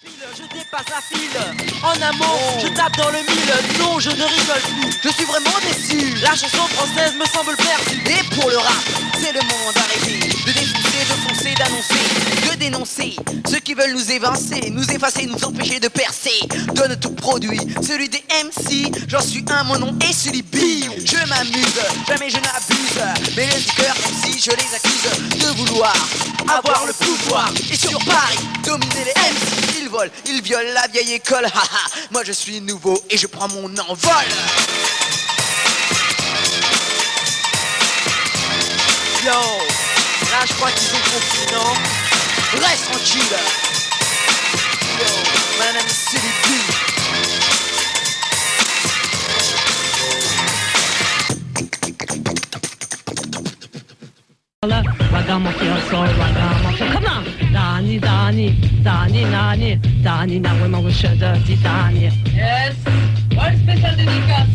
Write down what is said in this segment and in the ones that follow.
Je dépasse la file, en amont, je tape dans le mille. Non, je ne rigole plus, je suis vraiment déçu. La chanson française me semble perdue. Et pour le rap, c'est le moment d'arrêter, de défoncer, de foncer, d'annoncer, de dénoncer ceux qui veulent nous évincer, nous effacer, nous empêcher de percer. Donne tout produit, celui des MC. J'en suis un, mon nom est Sully B. Je m'amuse, jamais je n'abuse. Mais les cœurs MC, je les accuse de vouloir avoir le pouvoir. Et sur Paris, dominer les MC. Ils volent, ils violent la vieille école. Haha, moi je suis nouveau et je prends mon envol. Yo, là je crois qu'ils sont compris, non? Reste tranquille. Yo, madame Sully B. Ragamuffin, so ragamuffin. Come on! Dani, Dani, Dani, Nani, Dani, now we're going to dirty Dani. Yes! One special dédicace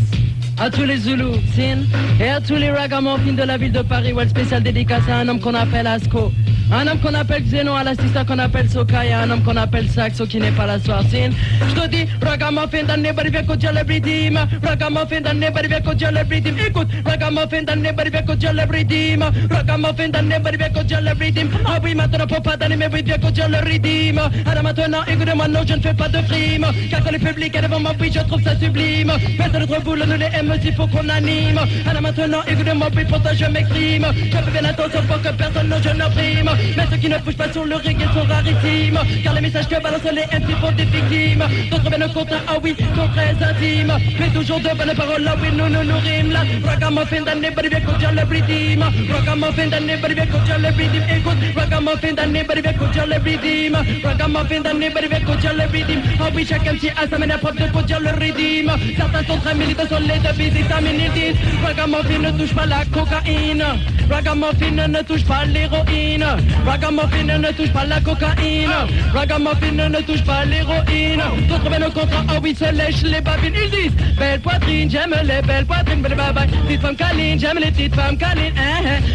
à tous les Zoulous, Sin, et à tous les ragamuffins de la ville de Paris. One spécial dédicace à un homme qu'on appelle Asco. Un homme qu'on appelle Xeno, à l'assistant qu'on appelle Soka, et un homme qu'on appelle Saxo qui n'est pas là soir. Sin, je te dis, ragamuffin dans nobody vient qu'on tient le redeem. Ragamuffin dans nobody vient qu'on tient le redeem. Écoute, ragamuffin dans nobody vient qu'on tient le redeem. Ragamuffin dans nobody vient qu'on tient le redeem. Ah oui, maintenant faut pas donner, mais oui, bien qu'on tient le redeem. Alors maintenant, écoutez-moi, non, je ne fais pas de frime. Car quand le public est devant moi, oui, je trouve ça sublime. Personne notre boule, nous les aime, il faut qu'on anime. Alors maintenant, écoutez-moi, oui, pour ça je m'exprime. Je fais bien attention pour que personne ne je n'opprime. Mais ceux qui ne bougent pas sur le reggae sont rarissimes. Car les messages que balancent les MC font des victimes. D'autres viennent contre, ah oui, sont très intimes. Mais toujours de bonnes paroles, ah oui, nous nous rime là. Ragamuffin dans nobody vient qu'on tient le redeem. Ragamuffin dans nobody vient qu'on tient le redeem. Écoute, ragamuffin dans nobody vient qu'on tient le redeem. Ragamuffin dans nobody vient qu'on tient le redeem. Ah oui, chaque MC a sa manière propre de qu'on tient le redeem. Certains sont très militants, sont les deux busy, ça disent. Ragamuffin ne touche pas la cocaïne. Ragamuffin ne touche pas l'héroïne. Ragamuffin ne touche pas la cocaïne. Ragamuffin ne touche pas l'héroïne. D'autres viennent au contrat, ah oui, se lèchent les babines. Ils disent, belle poitrine, j'aime les belles poitrines. Belle bye, petite femme câline, j'aime les petites femmes câlines.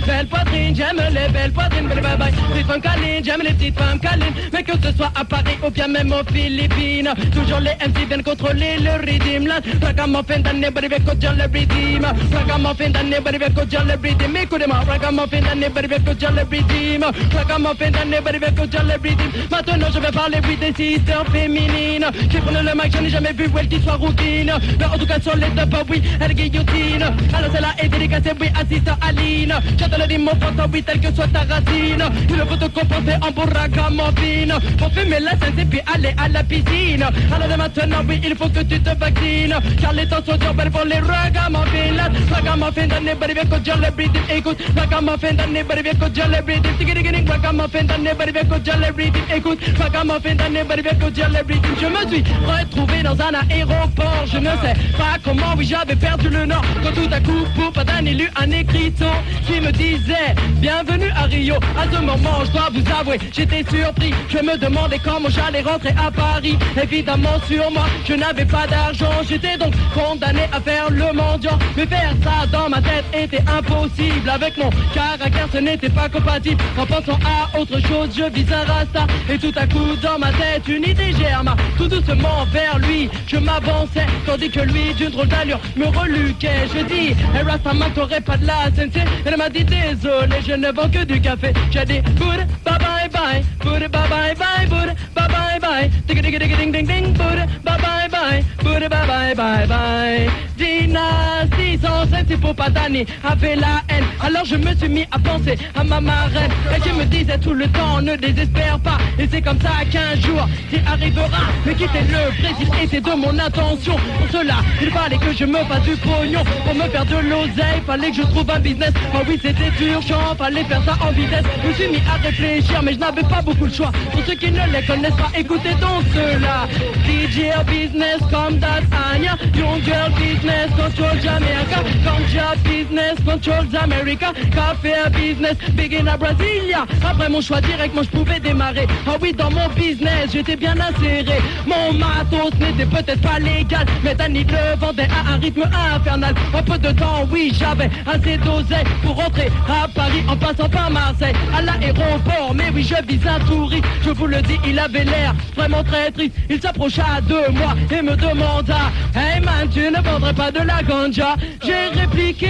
Belle poitrine, j'aime les belles poitrines. Belle bye, petite femme câline, j'aime les petites femmes câlines. Mais que ce soit à Paris ou bien même aux Philippines, toujours les MC viennent contrôler le rythme. Ragamuffin dans nobody vient qu'on tient le rythme. Ragamuffin dans nobody vient qu'on tient le rythme. Écoutez-moi, ragamuffin dans nobody vient qu'on tient le rythme. Ragamuffin dans nobody vient qu'on tient le rythme. Maintenant je vais parler oui des sisters féminines. J'ai pris le mic, je n'ai jamais vu où elle qui soit routine. Mais en tout cas sur les deux, oui, elle guillotine. Alors celle-là est dédicacée, oui, assistant Aline. J'entends le dire mon français, oui, tel que soit ta racine. Il faut te comporter en beau ragamuffin. Pour fumer la scène et puis aller à la piscine. Alors maintenant, oui, il faut que tu te vaccines. Car les temps sont durs, belles pour les ragamuffins. Ragamuffin dans nobody vient qu'on tient le rythme. Écoute, ragamuffin dans nobody vient qu'on tient le rythme. Ragamuffin dans nobody vient qu'on tient le rythme. Écoute, ragamuffin dans nobody vient qu'on tient le rythme. Je me suis retrouvé dans un aéroport. Je ne sais pas comment, oui, j'avais perdu le nord. Quand tout à coup, pour pas d'un élu, un écriteau qui me disait bienvenue à Rio. À ce moment, je dois vous avouer, j'étais surpris. Je me demandais comment j'allais rentrer à Paris. Évidemment, sur moi, je n'avais pas d'argent. J'étais donc condamné à faire le mendiant. Mais faire ça dans ma tête était impossible. Avec mon caractère, ce n'était pas compatible. En pensant à autre chose, je vis un rasta. Et tout à coup, dans ma tête, une idée germa. Tout doucement vers lui, je m'avançais. Tandis que lui, d'une drôle d'allure, me reluquait. Je dis, hey Rastaman, t'aurais pas de la SNC. Elle m'a dit, désolé, je ne vends que du café. J'ai dit, boude, bye bye bye. Boude, bye bye bye. Boude, bye bye bye. Ding ding ding ding ding ding. Boude, bye bye bye. Boude, bye bye bye bye. Dynastie sans scène, c'est pour pas d'année. Avait la haine, alors je me suis mis à penser à ma marraine. Et je me disais tout le temps, ne désespère pas. Et c'est comme ça qu'un jour, t'y arriveras. Mais quitter le Brésil était de mon intention. Pour cela, il fallait que je me fasse du pognon. Pour me faire de l'oseille, fallait que je trouve un business. Oh oui, c'était urgent, fallait faire ça en vitesse. Je me suis mis à réfléchir, mais je n'avais pas beaucoup de choix. Pour ceux qui ne les connaissent pas, écoutez donc cela. DJ business comme that Anya. Young girl business, control jamais Africa. Ganja business controls America. Café business begin à Brasilia. Après mon choix direct, moi je pouvais démarrer. Ah oui, dans mon business, j'étais bien inséré. Mon matos n'était peut-être pas légal, mais Danny le vendait à un rythme infernal. En peu de temps, oui, j'avais assez d'oseille pour rentrer à Paris en passant par Marseille. À l'aéroport, mais oui, je vise un touriste. Je vous le dis, il avait l'air vraiment très triste. Il s'approcha de moi et me demanda: hey man, tu ne vendrais pas de la ganja? J'ai répliqué: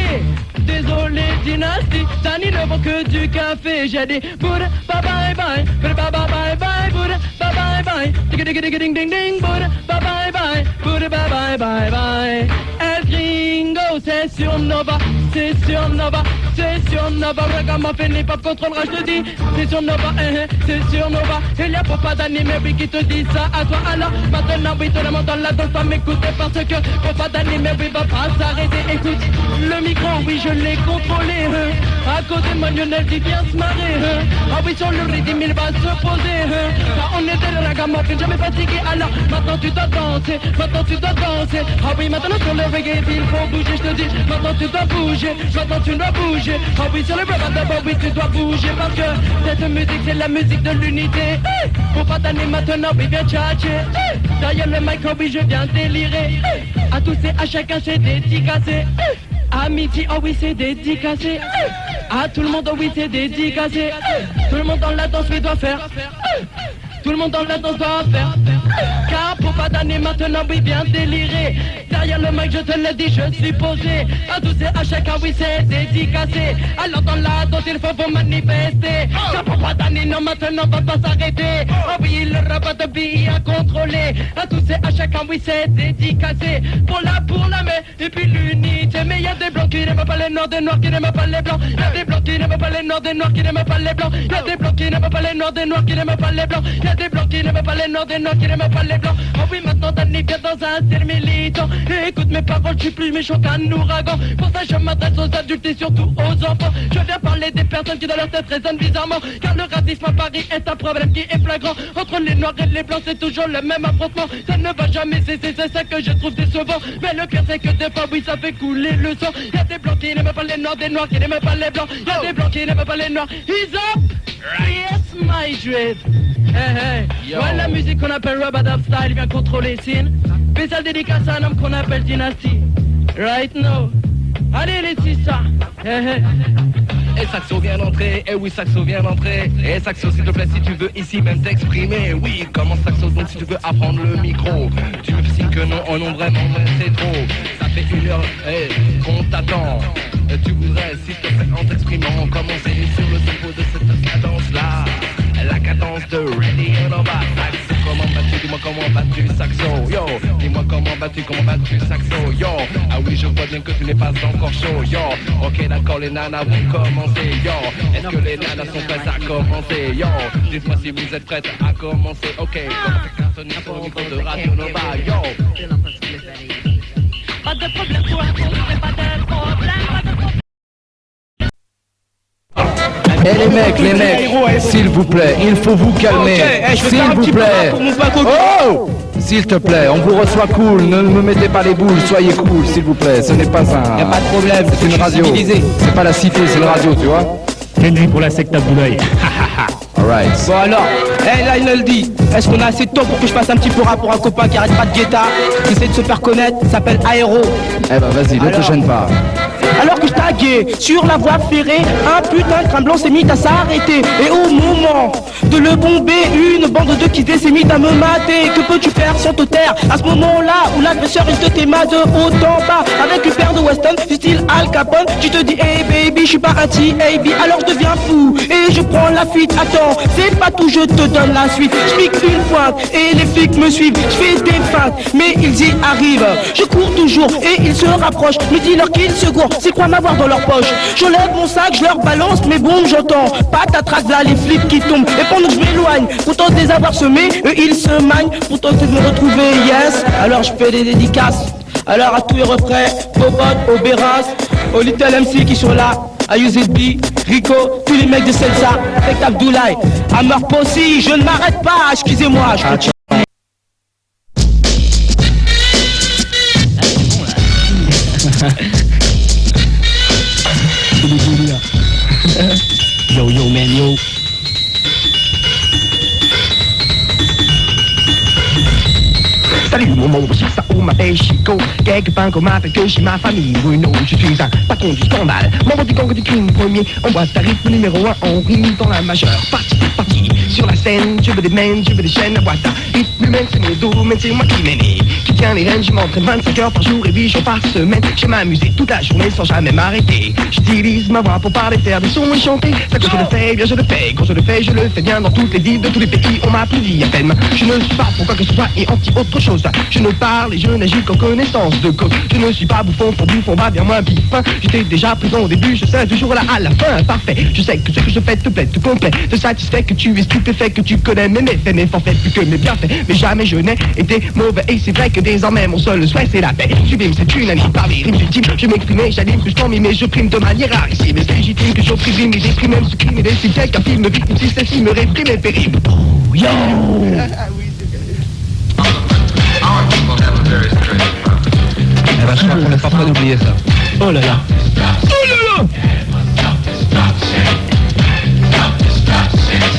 désolé dynastie, Danny ne vend que du café. J'ai dit Bouddha, bye bye bye, Bouddha, bye bye bye, Bouddha, bye bye bye, ding ding ding ding ding ding, Bouddha, bye bye bye, Bouddha, bye bye bye bye. El Gringo, c'est sur Nova, c'est sur Nova, c'est sur Nova. Ragamuffin, les pop contrôlera, je te dis, c'est sur Nova, c'est sur Nova. Il y a pas d'anime, oui, qui te dit ça à toi. Alors maintenant, oui, tout le monde dans la danse va m'écouter, parce que pas d'anime, oui, va pas s'arrêter. Écoute, le micro, oui, je l'ai contrôlé. À côté de moi, Lionel dit viens se marrer. Ah oui, sur le rythme, il va se poser. Car on était le ragamuffin, jamais fatigué. Alors maintenant tu dois danser, maintenant tu dois danser. Ah oui, maintenant sur le reggae, il faut bouger, je te dis. Maintenant tu dois bouger, maintenant tu dois bouger. Ah oui, sur le rap d'abord, oui, tu dois bouger. Parce que cette musique, c'est la musique de l'unité. Faut pas t'anner maintenant, oui, viens tchatcher. Derrière le mic, oh oui, je viens délirer. À tous et à chacun, c'est dédicacé. Amitié, oh oui, c'est dédicacé. À tout le monde, oh oui, c'est dédicacé. Tout le monde dans la danse, oui, doit faire. Tout le monde dans la danse doit faire. Car pour pas d'année maintenant, oui, bien délirer. Derrière le mic, je te l'ai dit, je suis posé. À tous et à chacun, oui, c'est dédicacé. Alors dans la danse, il faut manifester. Car pour pas d'année, non, maintenant, va pas s'arrêter. Oh oui, le rabat de billes à contrôler. À tous et à chacun, oui, c'est dédicacé. Pour la main, et puis l'unité. Mais y a des blancs qui n'aiment pas les noirs, des noirs qui n'aiment pas les blancs. Y a des blancs qui n'aiment pas les noirs, des noirs qui n'aiment pas les blancs. Y a des blancs qui n'aiment pas les noirs, des noirs qui n'aiment pas les blancs. Y a des blancs qui n'aiment pas les noirs, des noirs qui n'aiment pas les blancs. Oh oui, maintenant Danny vient dans un style militant. Et écoute mes paroles, je suis plus méchant qu'un ouragan. Pour ça je m'adresse aux adultes et surtout aux enfants. Je viens parler des personnes qui dans leur tête résonnent bizarrement. Car le racisme à Paris est un problème qui est flagrant. Entre les noirs et les blancs c'est toujours le même affrontement. Ça ne va jamais cesser, c'est ça que je trouve décevant. Mais le pire c'est que des fois oui ça fait couler le sang. Y'a des blancs qui n'aiment pas les noirs, des noirs qui n'aiment pas les blancs. Y'a des blancs qui n'aiment pas les noirs. He's up! Yes my dread. Hey, hey. Ouais, la musique qu'on appelle Rubber Dub Style vient contrôler scene. Spécial dédicace à un homme qu'on appelle Dynasty. Right now. Allez les sisters. Hey, hey. Et Saxo vient d'entrer, et oui Saxo vient d'entrer. Et Saxo s'il te plaît si tu veux ici même t'exprimer. Oui, commence Saxo donc si tu veux apprendre le micro. Tu me fais signe que non, oh non vraiment c'est trop. Ça fait 1 heure qu'on t'attend. Tu voudrais s'il te plaît en t'exprimant commencer sur le tempo de cette cadence là. La cadence de Ready and Over. Saxo, comment vas-tu, dis-moi comment vas-tu Saxo, yo. Dis-moi comment vas-tu Saxo, yo. Ah oui je vois bien que tu n'es pas encore chaud, yo. Ok d'accord les nanas vont commencer, yo. Est-ce que les nanas sont prêtes à commencer, yo. Dites-moi si vous êtes prêtes à commencer, ok. Comment faire cartonner sur le micro de Radio Nova, yo. Pas de problème pour un coup, pas de problème, pas de problème. Eh les mecs, s'il vous plaît, il faut vous calmer. S'il vous plaît. Oh, s'il te plaît, on vous reçoit cool. Ne me mettez pas les boules, soyez cool, s'il vous plaît. Ce n'est pas un. Y'a pas de problème, c'est une radio. C'est pas la cité, c'est une radio, tu vois. Quelle nuit pour la secte à Boulogne. Alright. Bon alors, là il le dit. Est-ce qu'on a assez de temps pour que je passe un petit peu rap pour un copain qui arrête pas de guetta, qui essaie de se faire connaître, s'appelle Aéro. Eh ben vas-y, ne te gêne pas. Alors que je taguais sur la voie ferrée, un putain de train blanc s'est mis à s'arrêter. Et au moment de le bomber, une bande de quittés s'est mis à me mater. Que peux-tu faire sans te taire à ce moment-là où l'agresseur il te téma de haut en bas avec une paire de Weston du style Al Capone. Tu te dis hey baby, je suis pas un TAB, alors je deviens fou et je prends la fuite. Attends, c'est pas tout, je te donne la suite. Je pique une pointe et les flics me suivent. Je fais des feintes, mais ils y arrivent. Je cours toujours et ils se rapprochent. Me dis-leur qu'ils se gourent, s'ils croient m'avoir dans leur poche. Je lève mon sac, je leur balance mes bombes, j'entends patatrac là les flics qui tombent. Et pendant que je m'éloigne, pourtant de les avoir semés, eux ils se magnent, pourtant de me retrouver, yes. Alors je fais des dédicaces, alors à tous les refrains, aux potes, aux Béras, aux Little MC qui sont là, à UZB, Rico, tous les mecs de Selsa, avec Abdoulaye, à Possi, je ne m'arrête pas, excusez-moi, je continue. Salut mon monde, ça on m'appelle Chico. Quelques pains qu'on m'appelle que chez ma famille. Bruno, je suis un patron du scandale. Membre du gang du crime premier. En boîte à rythme numéro 1, on rime dans la majeure. Parti, sur la scène, je veux des mains, je veux des chaînes à boîte à rythme humain, c'est mon domaine, c'est moi qui mène. Qui tient les rênes, je m'entraîne 25 heures par jour et 8 jours par semaine. Je m'amuse toute la journée sans jamais m'arrêter. J'utilise ma voix pour parler, faire des sons et chanter. Ça quand je le fais, bien je le fais. Quand je le fais bien dans toutes les villes de tous les pays. On m'applaudit à peine. Je ne suis pas pour quoi que ce soit et anti autre chose. Je ne parle et je n'agis qu'en connaissance de cause. Je ne suis pas bouffon, on va bien moins bifin. J'étais déjà présent au début, je serai toujours là à la fin. Parfait, je sais que ce que je fais te plaît, te complet, te satisfait, que tu es stupéfait, que tu connais mes méfaits, mes forfaits, plus que mes bienfaits. Mais jamais je n'ai été mauvais et c'est vrai que désormais mon seul souhait c'est la paix. Sublime, c'est unanime par les rimes ultimes. Je m'exprime, j'anime, que je t'en mais je prime de manière rarissime. Mais c'est légitime que j'opprime et déprime même ce crime et décide qu'un film victime si celle-ci me réprime est périmble. Oh, yo! Eh ben, je crois qu'on n'est pas prêt d'oublier ça. Oh là là.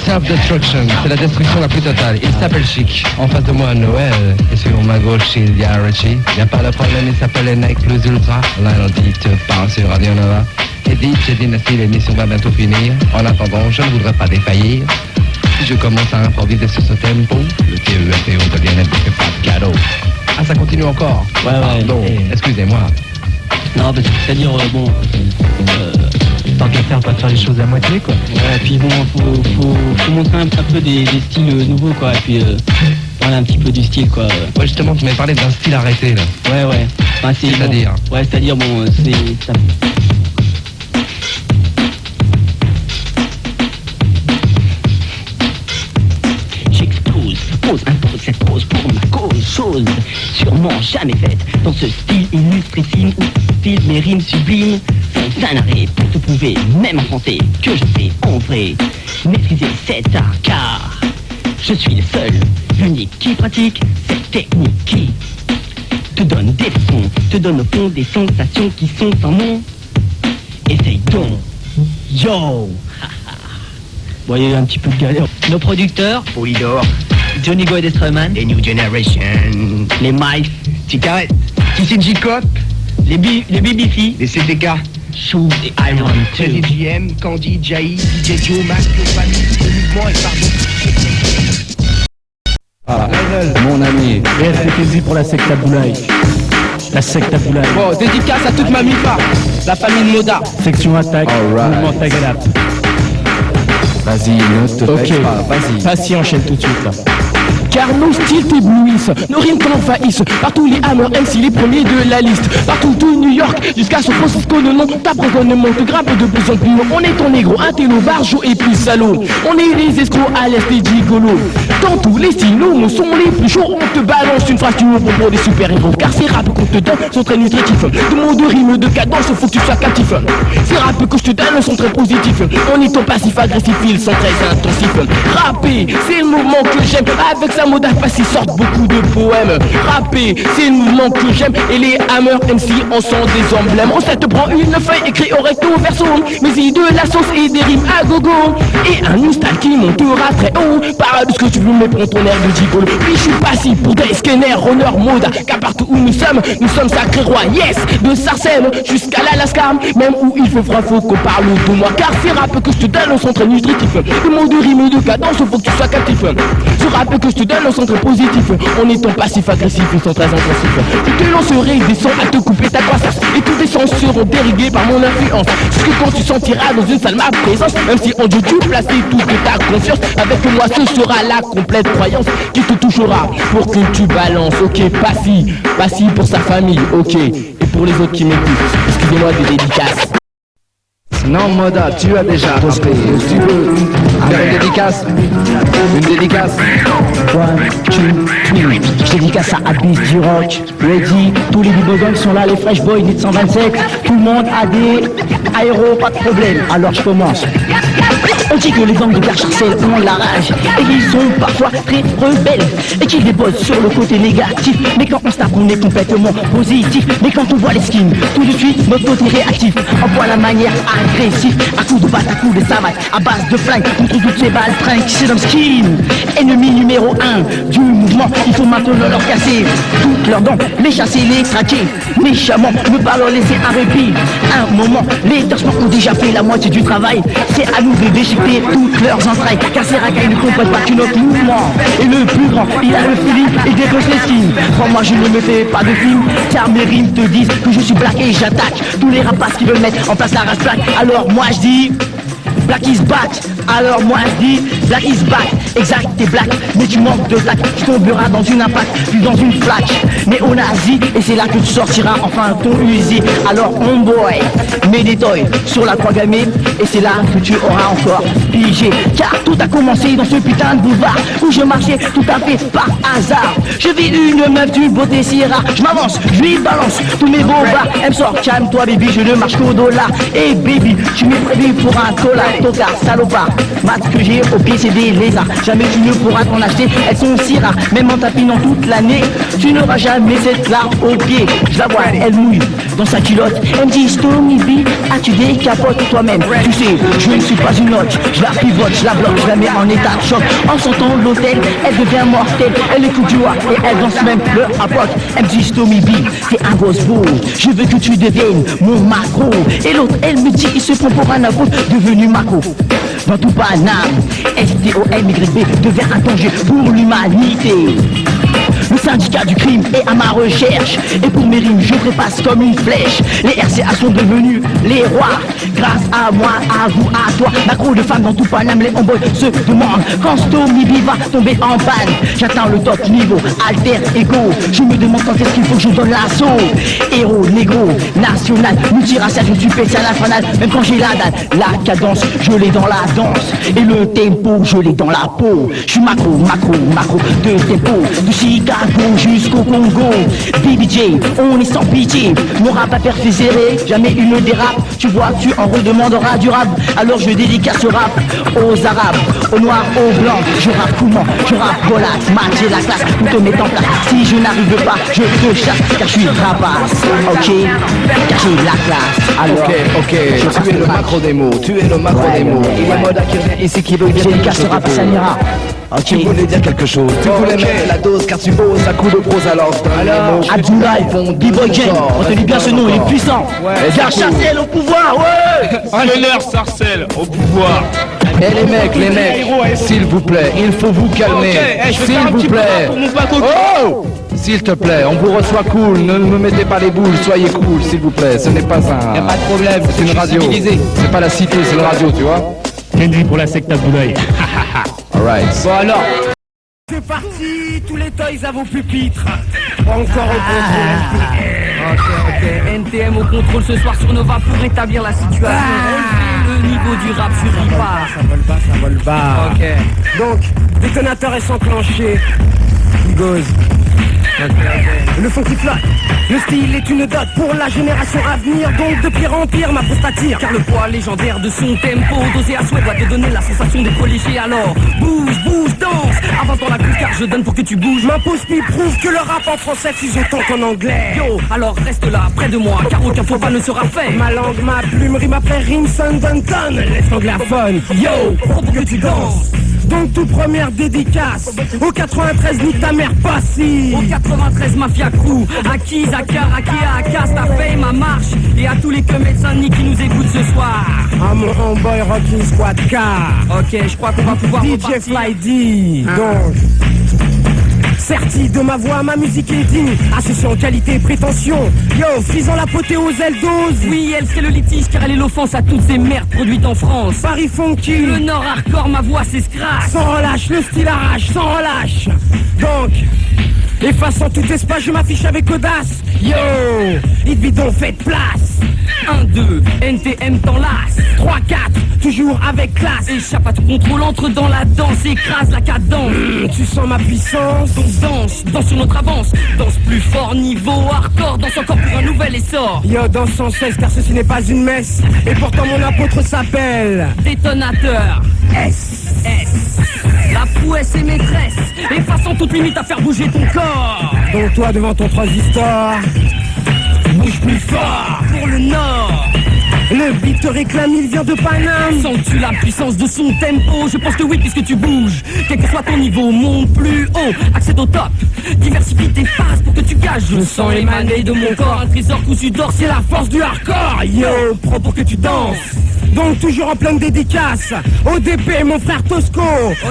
Self-destruction, c'est la destruction la plus totale. Il s'appelle Chic. En face de moi, Noël. Et sur ma gauche, il y a Richie. Il n'y a pas de problème, il s'appelle Nike Plus Ultra. Lundi, te parle sur Radio Nova. Et dit, j'ai dynastie, l'émission va bientôt finir. En attendant, je ne voudrais pas défaillir. Si je commence à improviser sur ce tempo, le TEFO de Lionel ne fait pas de cadeau. Ah, ça continue encore. Ouais. Pardon, excusez-moi. Non, bah, c'est-à-dire, tant qu'à faire, pas faire les choses à moitié, quoi. Ouais, et puis bon, faut montrer un peu des styles nouveaux, quoi. Et puis, voilà, un petit peu du style, quoi. Ouais, justement, tu m'avais parlé d'un style arrêté, là. Ouais. Enfin, c'est-à-dire bon, ouais, c'est-à-dire, bon, c'est... Ça... Impose cette pose pour ma cause, chose sûrement jamais faite dans ce style illustrissime où style mes rimes sublimes sont un arrêt pour te prouver, même en français, que je sais en vrai maîtriser cet art, car je suis le seul, l'unique qui pratique cette technique qui te donne des frissons, te donne au fond des sensations qui sont sans nom. Essaye donc, yo. Bon, il y a eu un petit peu de galère. Nos producteurs, Polydor, Johnny Go et Destroyman, les New Generation, les Mike, Ticarette, Kissy J-Cop, les BBC, les CTK, Shoes et Iron 2. les JM, Candy, Jai, DJ Joe, Max, Famille, le mouvement et pardon. Ah, mon ami. RFTZ pour la secte Aboulaye. La secte Aboulaye. Bon, Dédicace à toute ma MIPA, la famille de Moda. Section attaque, Alright. mouvement Tagalap. Vas-y, ne te Ok, vexes pas, vas-y. vas-y, enchaîne tout de suite là. Car nos styles t'éblouissent, nos rimes t'envahissent. Partout les Hammer MC, les premiers de la liste. Partout de New York jusqu'à San Francisco, le nom d'approvisionnement te grimpe de plus en plus haut. On est ton négro, un télo, barjo et plus salaud. On est les escrocs à l'est des gigolos. Dans tous les styles, nos mots sont les plus chauds. On te balance une phrase, tu ouvres pour des super-héros. Car ces raps qu'on te donne sont très nutritifs. De mots, de rimes, de cadence, faut que tu sois captif. Ces raps que je te donne sont très positifs. On est ton passif agressif, ils sont très intensifs. Rapper, c'est le mouvement que j'aime. Avec sa mode passé sortent beaucoup de poèmes. Rapper, c'est le mouvement que j'aime. Et les Hammer MC en sont des emblèmes. On te prend une feuille écrite au recto verso, mais il de la sauce et des rimes à gogo. Et un new style qui montera très haut. Parle de ce que tu veux, mais prends ton air de gigolo. Puis je suis passif pour des Scanner, Runner, Mode. Car partout où nous sommes sacrés rois. Yes, de Sarcelles jusqu'à l'Alaska. Même où il fait froid, faut qu'on parle de moi. Car ces raps que je te donne sont très nutritifs. Le mot de rime et de cadence, faut que tu sois captif. Ce rap que je te donne sont très positifs. On est ton passif agressif, ils sont très intensifs. Je te lancerai des sons à te couper ta croissance. Et tous tes sons seront dérigués par mon influence. Jusque quand tu sentiras dans une salle ma présence. Même si on doit tout placer toute ta confiance. Avec moi ce sera la complète croyance qui te touchera pour que tu balances. Ok, Passy pour sa famille, ok. Et pour les autres qui m'écoutent, excusez-moi des dédicaces. Non, Moda, tu as déjà rappé. Tu veux faire une dédicace? Une dédicace? 1, 2, 3. Dédicace à Abyss du Rock. Ready, tous les bibogons sont là, les Fresh Boys, 127. Tout le monde a des aéro, pas de problème, alors je commence. On dit que les gangs de Garcharcel ont la rage et qu'ils sont parfois très rebelles et qu'ils déposent sur le côté négatif. Mais quand on se tape, on est complètement positif. Mais quand on voit les skins, tout de suite notre côté réactif. On voit la manière agressive, à coups de batte, à coups de savate, à base de flingue, contre toutes ces balles fringues, c'est dans skin. Ennemi numéro 1 du mouvement, il faut maintenant leur casser toutes leurs dents, les chasser, les traquer méchamment, ne pas leur laisser un répit. Un moment, les torsements ont déjà fait la moitié du travail. C'est à nous de déchiqueter toutes leurs entrailles, car ces racailles ne comprennent pas que notre mouvement est le plus grand. Il a le feeling et décroche les skins. Crois-moi, je ne me fais pas de film, car mes rimes te disent que je suis black et j'attaque tous les rapaces qui veulent mettre en place la race black. Alors moi je dis black is back. Alors moi je dis black is back. Exact, t'es black, mais tu manques de tact. Tu tomberas dans une impact, puis dans une flaque. Mais on nazi, et c'est là que tu sortiras enfin ton Uzi. Alors homeboy, mets des toys sur la croix gammée, et c'est là que tu auras encore pigé. Car tout a commencé dans ce putain de boulevard où je marchais tout à fait par hasard. Je vis une meuf d'une beauté si rare. Je m'avance, je lui balance tous mes beaux bras. Elle me sort, calme-toi baby, je ne marche qu'au dollar. Et baby, tu m'es prévu pour un collar, tocard, salopard. Maths que j'ai au pied c'est des lézards. Jamais tu ne pourras t'en acheter, elles sont si rares. Même en tapinant toute l'année, tu n'auras jamais cette larme au pied. Je la vois, elle mouille dans sa culotte. Elle me dit Stormy B, as-tu des capotes toi-même? Tu sais, je ne suis pas une note. Je la pivote, je la bloque, je la mets en état de choc. En sortant de l'hôtel, elle devient mortelle. Elle écoute du rap et elle danse même le hip-hop. Elle me dit Stormy B, t'es un gosse beau, je veux que tu deviennes mon macro. Et l'autre, elle me dit, il se prend pour un apôtre devenu macro. Dans tout Paname, STOMYB devient un danger pour l'humanité. Le syndicat du crime est à ma recherche. Et pour mes rimes, je trépasse comme une flèche. Les RCA sont devenus les rois. Grâce à moi, à vous, à toi. Macro de femmes dans tout Paname, les homeboys se demandent quand Stormy B va tomber en panne. J'atteins le top niveau, alter ego. Je me demande quand est-ce qu'il faut que je donne l'assaut. Héros, négro, national, multiracial, je suis spécial infernal. Même quand j'ai la date, la cadence, je l'ai dans la danse. Et le tempo, je l'ai dans la peau. Je suis macro, de tempo. De Chicago jusqu'au Congo. BBJ, on est sans pitié. Mon rap a perfuséré, jamais une dérape. Tu vois, tu en redemanderas du rap. Alors je dédicace ce rap aux arabes, aux noirs, aux blancs. Je rappe comment? Je rappe relax, match j'ai la classe, tout te met en place. Si je n'arrive pas, je te chasse, car je suis rapace. Ok, car j'ai la classe. Alors, ok, tu es le macro des mots, tu es le macro des mots. Il y a Moda qui vient ici qui veut dire j'ai dédicace ce rap, ça ira. Tu voulais dire quelque chose, tu voulais mettre la dose car tu bosses à coups de prose alors. Abdoulaye, B-Boy Gang, retenez bien ce nom, il est puissant. Garcharcel au pouvoir, ouais. Allez leur Sarcel au pouvoir. Eh les mecs, s'il vous plaît, il faut vous calmer, s'il vous plaît. Oh, s'il te plaît, on vous reçoit cool, ne me mettez pas les boules, soyez cool, s'il vous plaît. Ce n'est pas un... Y'a pas de problème, c'est une radio. C'est pas la cité, c'est une radio, tu vois. Kenji pour la secte Abdoulaye. Alright. Bon alors. C'est parti, tous les toys à vos pupitres. Encore au contrôle. Ok, NTM au contrôle ce soir sur Nova pour rétablir la situation. Relever le niveau du rap sur Ripard. Ça vole bas. Ok. Donc, détonateur est enclenché. Il goes. Le fond qui flotte, le style est une dot pour la génération à venir. Donc de pire en pire ma poste attire. Car le poids légendaire de son tempo dosé à souhait doit te donner la sensation d'être léger. Alors bouge, danse. Avance dans la couche car je donne pour que tu bouges. M'impose puis prouve que le rap en français fuse autant qu'en anglais. Yo, alors reste là près de moi car aucun faux pas ne sera fait. Ma langue, ma plume, rime après rime, son Danton. Laisse anglophone. Yo, pour que tu danses. Donc toute première dédicace au 93 nique ta mère passive. Au 93 Mafia Crew, à Kiz, à Karaki, à Cast, à Fame, ma marche. Et à tous les clubs Saint-Denis qui nous écoutent ce soir. À mon homeboy Rocking Squad car ok, je crois qu'on va pouvoir DJ repartir. Fly D. Donc certi de ma voix, ma musique est digne. Associant qualité et prétention. Yo, frisant l'apothéose, elle dose. Oui, elle serait le litige car elle est l'offense à toutes ces merdes produites en France. Paris funky. Le Nord hardcore, ma voix c'est scratch. Sans relâche, le style arrache, sans relâche. Donc, effaçant tout espace, je m'affiche avec audace. Yo, hit bidon, faites place. 1, 2, NTM t'enlace. 3, 4, toujours avec classe. Échappe à tout contrôle, entre dans la danse, écrase la cadence. Tu sens ma puissance? Donc danse sur notre avance. Danse plus fort, niveau hardcore, danse encore pour un nouvel essor. Yo, danse sans cesse car ceci n'est pas une messe. Et pourtant mon apôtre s'appelle Détonateur. S. La prouesse est maîtresse, effaçant toute limite à faire bouger ton corps. Donc toi devant ton transistor, bouge plus fort. Pour le nord, le beat te réclame, il vient de Paname. sens-tu la puissance de son tempo? Je pense que oui puisque tu bouges. Quel que soit ton niveau, monte plus haut, accède au top. Diversifie tes phases pour que tu gages. Je sens émaner de mon corps un trésor cousu d'or. C'est la force du hardcore. Yo, pro pour que tu danses. Donc toujours en pleine dédicace ODP mon frère Tosco.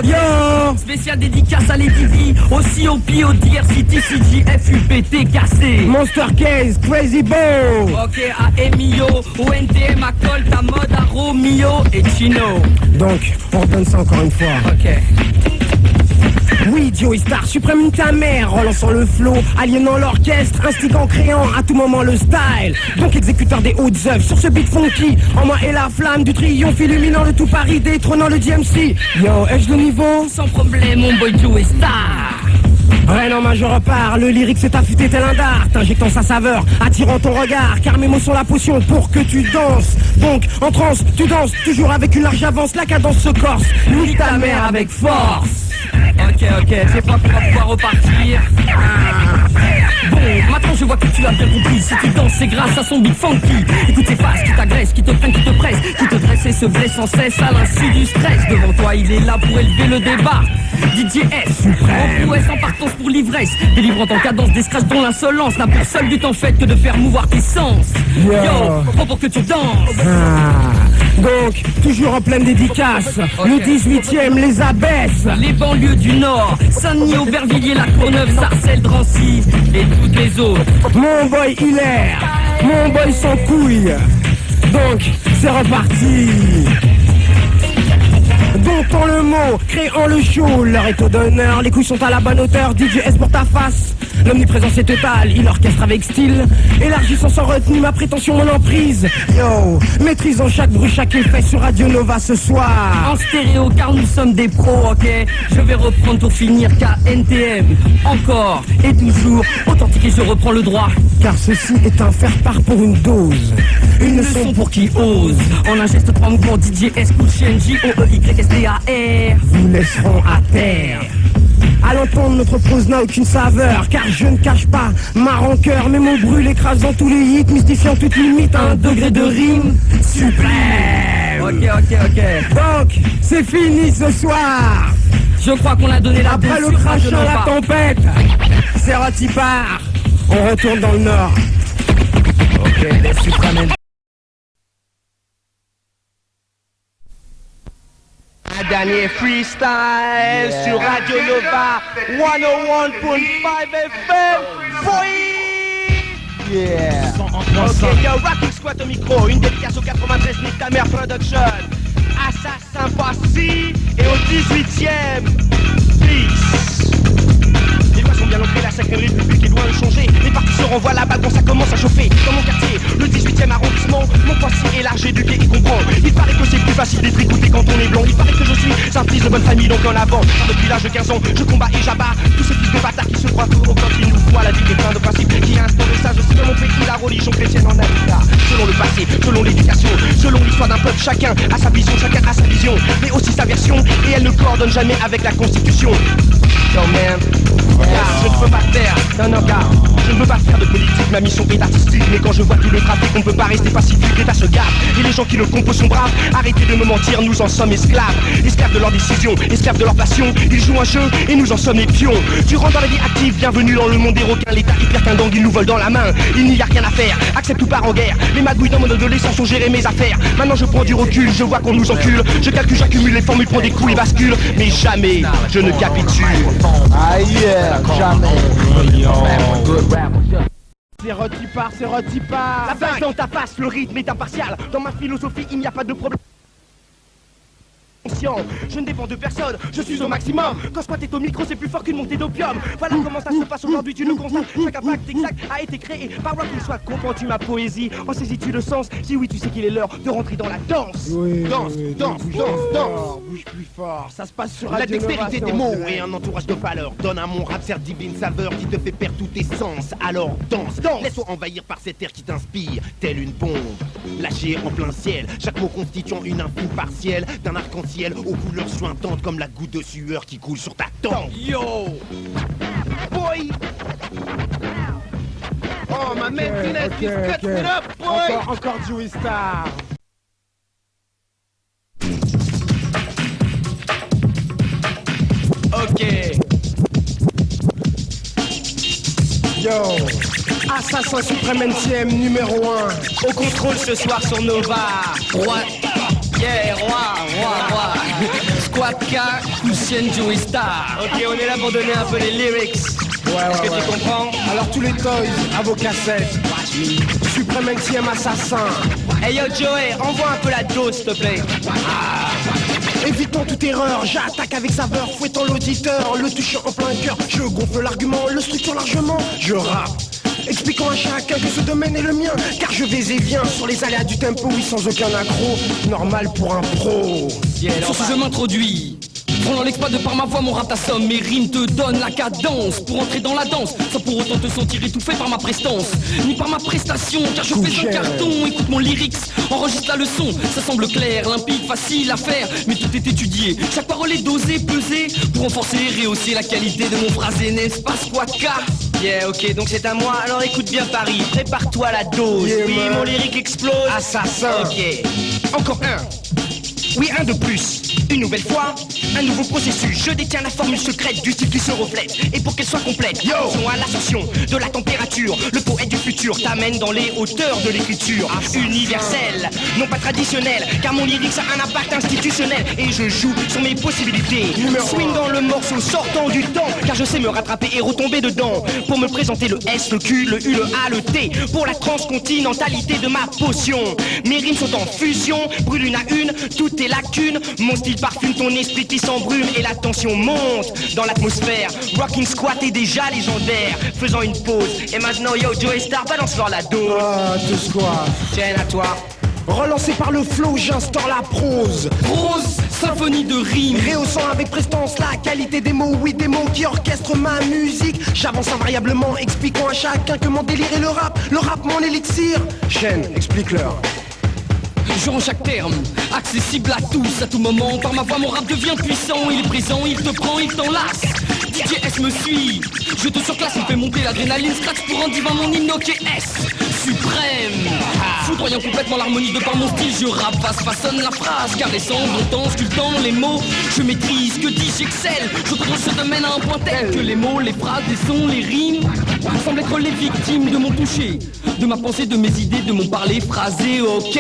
Yo, Spécial dédicace à Lady D, aussi au P, au DRC, TCG, FUPT, KC. Monster Case, Crazy Bow. Ok, à Emilio, au NTM, à Colt, à Mode, à Romeo et Chino. Donc, on redonne ça encore une fois. Ok. Oui, Joey Star, suprême ta mère, relançant le flow, aliénant l'orchestre, instigant, créant à tout moment le style. Donc exécuteur des hautes œuvres sur ce beat funky, en moi est la flamme du triomphe illuminant le tout Paris, détrônant le DMC. Yo, ai-je le niveau? Sans problème, mon boy Joey Star. Ouais non, je repars, le lyrique s'est affûté tel un dard, t'injectant sa saveur, attirant ton regard, car mes mots sont la potion pour que tu danses. Donc, en transe, tu danses, toujours avec une large avance, la cadence se corse, nique ta mère avec force. Ok, c'est pas qu'on va pouvoir repartir. Bon, maintenant je vois que tu as bien compris. Si tu danses, c'est grâce à son beat funky. Écoute ces phases qui t'agressent, qui te prennent, qui te pressent, qui te dressent et se blessent sans cesse à l'insu du stress. Devant toi, il est là pour élever le débat. DJ S, en prouesse, en partance pour l'ivresse, délivrant en cadence des scratchs dont l'insolence n'a pour seul but en fait que de faire mouvoir tes sens. Yo, trop pour que tu danses. Donc, toujours en pleine dédicace, le 18ème les abaisse. Les banlieues du Nord, Saint-Denis, Aubervilliers, La Courneuve, Sarcelles, Drancy et toutes les autres. Mon boy Hilaire, mon boy sans couilles. Donc, c'est reparti. Domptons le mot, créant le show, l'heure est au d'honneur, les couilles sont à la bonne hauteur, DJ S pour ta face. L'omniprésence est totale, il orchestre avec style, élargissant sans retenue ma prétention, mon emprise. Yo, maîtrisant chaque bruit, chaque effet sur Radio Nova ce soir. En stéréo car nous sommes des pros, ok. Je vais reprendre pour finir KNTM. Encore et toujours, authentique et je reprends le droit. Car ceci est un faire-part pour une dose. Une leçon pour qui ose. En un geste 3 mouvements, DJ S, Cool J-O-E-Y-S-T-A-R. Vous laisseront à terre. À l'entendre, notre prose n'a aucune saveur, car je ne cache pas ma rancœur. Mes mots brûlent, écrasant tous les hits, mystifiant toute limite à un degré de rime suprême. Ok. Donc, c'est fini ce soir. Je crois qu'on a donné la Après le crachin, la tempête, c'est Rotipart. On retourne dans le nord. Ok, les suprêmes. Un dernier freestyle sur Radio Nova 101.5 FM. Boy! Yeah. Ok, yo, Rocking Squat au micro, une dédicace au 93 Nick ta mère Production. Assassin Passy et au 18ème. Peace. Les lois sont bien ancrées, la sacrée république est loin de changer. Les partis se renvoient là-bas quand ça commence à chauffer. Dans mon quartier, le 18ème arrondissement, mon poissier est large, éduqué et comprend. Il paraît que c'est plus facile d'être écouté quand on est blanc. Il paraît que je suis un fils de bonne famille, donc en avant. Car depuis l'âge de 15 ans, je combats et j'abats tous ces fils de bâtards qui se croient tout haut quand ils nous voient. La vie est plein de principes qui instaurent ça. Je sais dans mon pays la religion chrétienne en Afrique. Selon le passé, selon l'éducation, selon l'histoire d'un peuple, chacun a sa vision, chacun a sa vision, mais aussi sa version. Et elle ne coordonne jamais avec la constitution. Yo man, je ne peux pas faire, non, je ne veux pas faire de politique, ma mission est artistique. Mais quand je vois tout le trafic, on ne peut pas rester pacifique, l'État se gave. Et les gens qui le composent sont braves, arrêtez de me mentir, nous en sommes esclaves. Esclaves de leurs décisions, esclaves de leur passion. Ils jouent un jeu et nous en sommes les pions. Tu rentres dans la vie active, bienvenue dans le monde des requins. L'État est pire qu'un gang, ils nous volent dans la main. Il n'y a rien à faire, accepte ou part en guerre. Les magouilles dans mon adolescence ont géré mes affaires. Maintenant je prends du recul, je vois qu'on nous encule. Je calcule, j'accumule les formules, prends des coups et bascule. Mais jamais, je ne capitule. Ah yeah, jamais. C'est Rotipart, c'est Rotipart. La base dans ta face, le rythme est impartial. Dans ma philosophie, il n'y a pas de problème. Conscient, je ne dépends de personne, je suis au maximum. Quand Squat est au micro, c'est plus fort qu'une montée d'opium. Voilà comment ça se passe aujourd'hui, tu le constates. Chaque impact exact a été créé par Rocking Squat. Comprends-tu ma poésie? En saisis-tu le sens? Si oui, tu sais qu'il est l'heure de rentrer dans la danse. Danse, danse, danse. Bouge plus fort, ça se passe sur La Radio dextérité des Nova, mots et un entourage de valeur donne à mon rap cette divine saveur qui te fait perdre tous tes sens. Alors danse, danse. Laisse-toi envahir par cet air qui t'inspire, telle une bombe lâchée en plein ciel. Chaque mot constituant une infime partielle d'un arc-en-ciel aux couleurs suintantes comme la goutte de sueur qui coule sur ta tempe. Yo! Boy! Oh ma man, finesse, cut it up, boy! Encore Joey Star. Ok. Yo, Assassin Suprême NCM numéro 1. Au contrôle ce soir sur Nova. Roi. Yeah, roi. Squat K, Lucien Joey Star. Ok, on est là pour donner un peu les lyrics. Est-ce que tu comprends? Alors tous les toys à vos cassettes. Suprême NCM Assassin. Hey yo Joey, envoie un peu la dose s'il te plaît. Évitons toute erreur, j'attaque avec saveur, fouettant l'auditeur, le touchant en plein cœur. Je gonfle l'argument, le structure largement, je rappe. Expliquant à chacun que ce domaine est le mien, car je vais et viens sur les aléas du tempo, oui sans aucun accro, normal pour un pro. Sur ce je m'introduis, prenant l'exploit de par ma voix, mon rap t'assomme, mes rimes te donnent la cadence pour entrer dans la danse, sans pour autant te sentir étouffé par ma prestance, ni par ma prestation, car je fais un carton, écoute mon lyrics, enregistre la leçon, ça semble clair, limpide, facile à faire, mais tout est étudié, chaque parole est dosée, pesée, pour renforcer et rehausser la qualité de mon phrasé, n'est-ce pas Squat K? Yeah, ok, donc c'est à moi, alors écoute bien Paris, prépare-toi à la dose, oui mon lyrique explose, assassin. Ok, Encore un. Oui, un de plus. Une nouvelle fois, un nouveau processus. Je détiens la formule secrète du style qui se reflète. Et pour qu'elle soit complète, faisons à l'ascension de la température. Le poète du futur t'amène dans les hauteurs de l'écriture universelle, non pas traditionnelle, car mon lyrique a un impact institutionnel. Et je joue sur mes possibilités. Swing dans le morceau, sortant du temps, car je sais me rattraper et retomber dedans. Pour me présenter le S, le Q, le U, le A, le T. Pour la transcontinentalité de ma potion. Mes rimes sont en fusion, brûle une à une, toutes tes lacunes. Mon style parfume ton esprit qui s'embrume et la tension monte dans l'atmosphère. Rocking Squat est déjà légendaire. Faisant une pause. Et maintenant, yo, Joey Star, balance-leur la dose. Ah, de Squat. Tiens, à toi. Relancé par le flow, j'instaure la prose. Prose, symphonie de rimes, Réhaussant avec prestance la qualité des mots, oui des mots qui orchestrent ma musique. J'avance invariablement, expliquant à chacun que mon délire est le rap mon élixir. Chaîne, explique-leur. je rends chaque terme accessible à tous, à tout moment. Par ma voix mon rap devient puissant, il est présent, il te prend, il t'enlace. DJ S me suit, je te surclasse, il fait monter l'adrénaline, scratch pour un divin mon hymne, ok S suprême. Foudroyant complètement l'harmonie de par mon style, je rappe, façonne la phrase, caressant, montant, sculptant les mots. Je maîtrise, que dis-je, j'excelle. Je contrôle ce domaine à un point tel que les mots, les phrases, les sons, les rimes semblent être les victimes de mon toucher, de ma pensée, de mes idées, de mon parler phrasé, ok.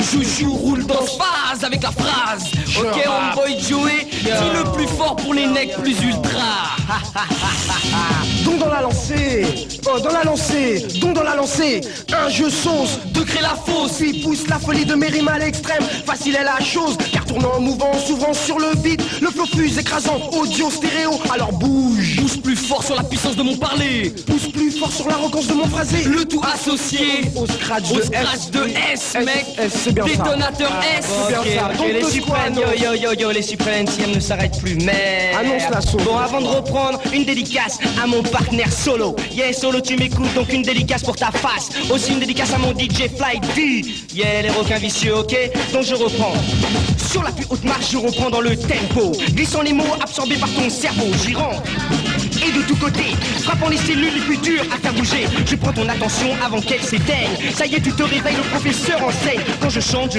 Je joue, roule dans phase avec la phrase, ok, Homeboy Joey, dis le plus fort pour les necks plus ultra. Donc dans la lancée, dans la lancée, donc dans la lancée, un jeu sauce, de créer la fausse, puis pousse la folie de mes rimes à l'extrême. Facile est la chose, car tournant, mouvant, s'ouvrant sur le beat, le flow fuse écrasant, audio, stéréo, alors bouge. Pousse plus fort sur la puissance de mon parler, Pousse plus fort sur l'arrogance de mon phrasé. le tout associé Au scratch de S, mec, c'est bien ça. détonateur S. bien ça. Donc, les de suprêmes, Squano. yo, les suprêmes NCM ne s'arrêtent plus, mais... Annonce la sauce. Bon, avant de reprendre, une dédicace à mon partenaire Solo. Yeah, Solo, tu m'écoutes, donc une dédicace pour ta face. Aussi une dédicace à mon DJ Fly D. Yeah, les requins vicieux, ok. Donc je reprends. Sur la plus haute marche, je reprends dans le tempo. Glissant les mots absorbés par ton cerveau, j'y rentre. Et de tous côtés, frappant les cellules les plus dures à faire bouger. Je prends ton attention avant qu'elle s'éteigne. Ça y est, tu te réveilles, le professeur enseigne. Quand je chante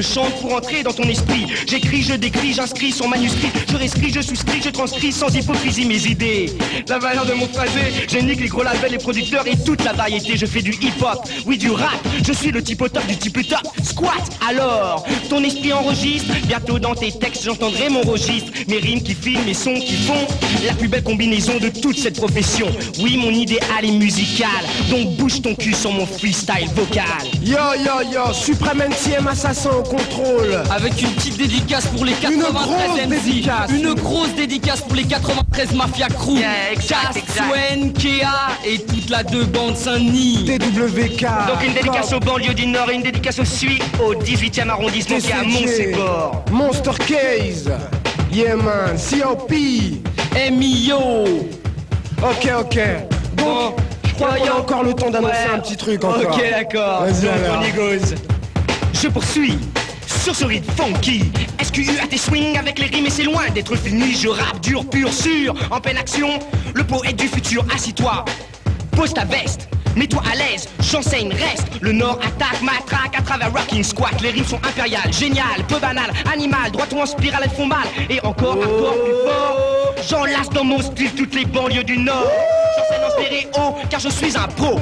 pour entrer dans ton esprit. J'écris, je décris, j'inscris son manuscrit. Je rescris, je souscris, je transcris sans hypocrisie mes idées. La valeur de mon phrasé, je nique les gros labels, les producteurs et toute la variété. Je fais du hip-hop, oui du rap. Je suis le type au top du type top. Squat, alors, ton esprit enregistre. Bientôt dans tes textes, j'entendrai mon registre. Mes rimes qui filment, mes sons qui font la plus belle combinaison de toute cette cette profession. Oui, mon idéal est musical, donc bouge ton cul sur mon freestyle vocal. Yo yo yo, Supreme NTM assassin au contrôle. Avec une petite dédicace pour les 93 MC. Une grosse dédicace pour les 93 Mafia Crew. Cass, Swen, Kea et toute la deux bande Saint-Denis. TWK. Donc une dédicace aux banlieues du Nord et une dédicace aussi au 18e arrondissement qui est à Montségur. Monster Case. Yeah man, COP. Emilio. Ok. Donc, je crois qu'il y a encore le temps d'annoncer un petit truc encore. Ok, d'accord. Vas-y, Donc alors. on y goes. Je poursuis sur ce rythme funky. SQUAT swing avec les rimes et c'est loin d'être fini. Je rappe dur, pur, sûr, en pleine action. Le poète du futur, assis-toi. Pose ta veste, mets-toi à l'aise, j'enseigne, reste. Le Nord attaque, matraque à travers Rocking Squat. Les rimes sont impériales, géniales, peu banales, animales, droit ou en spirale, elles font mal. Et encore plus fort, j'enlace dans mon style toutes les banlieues du Nord. J'enseigne en stéréo, car je suis un pro.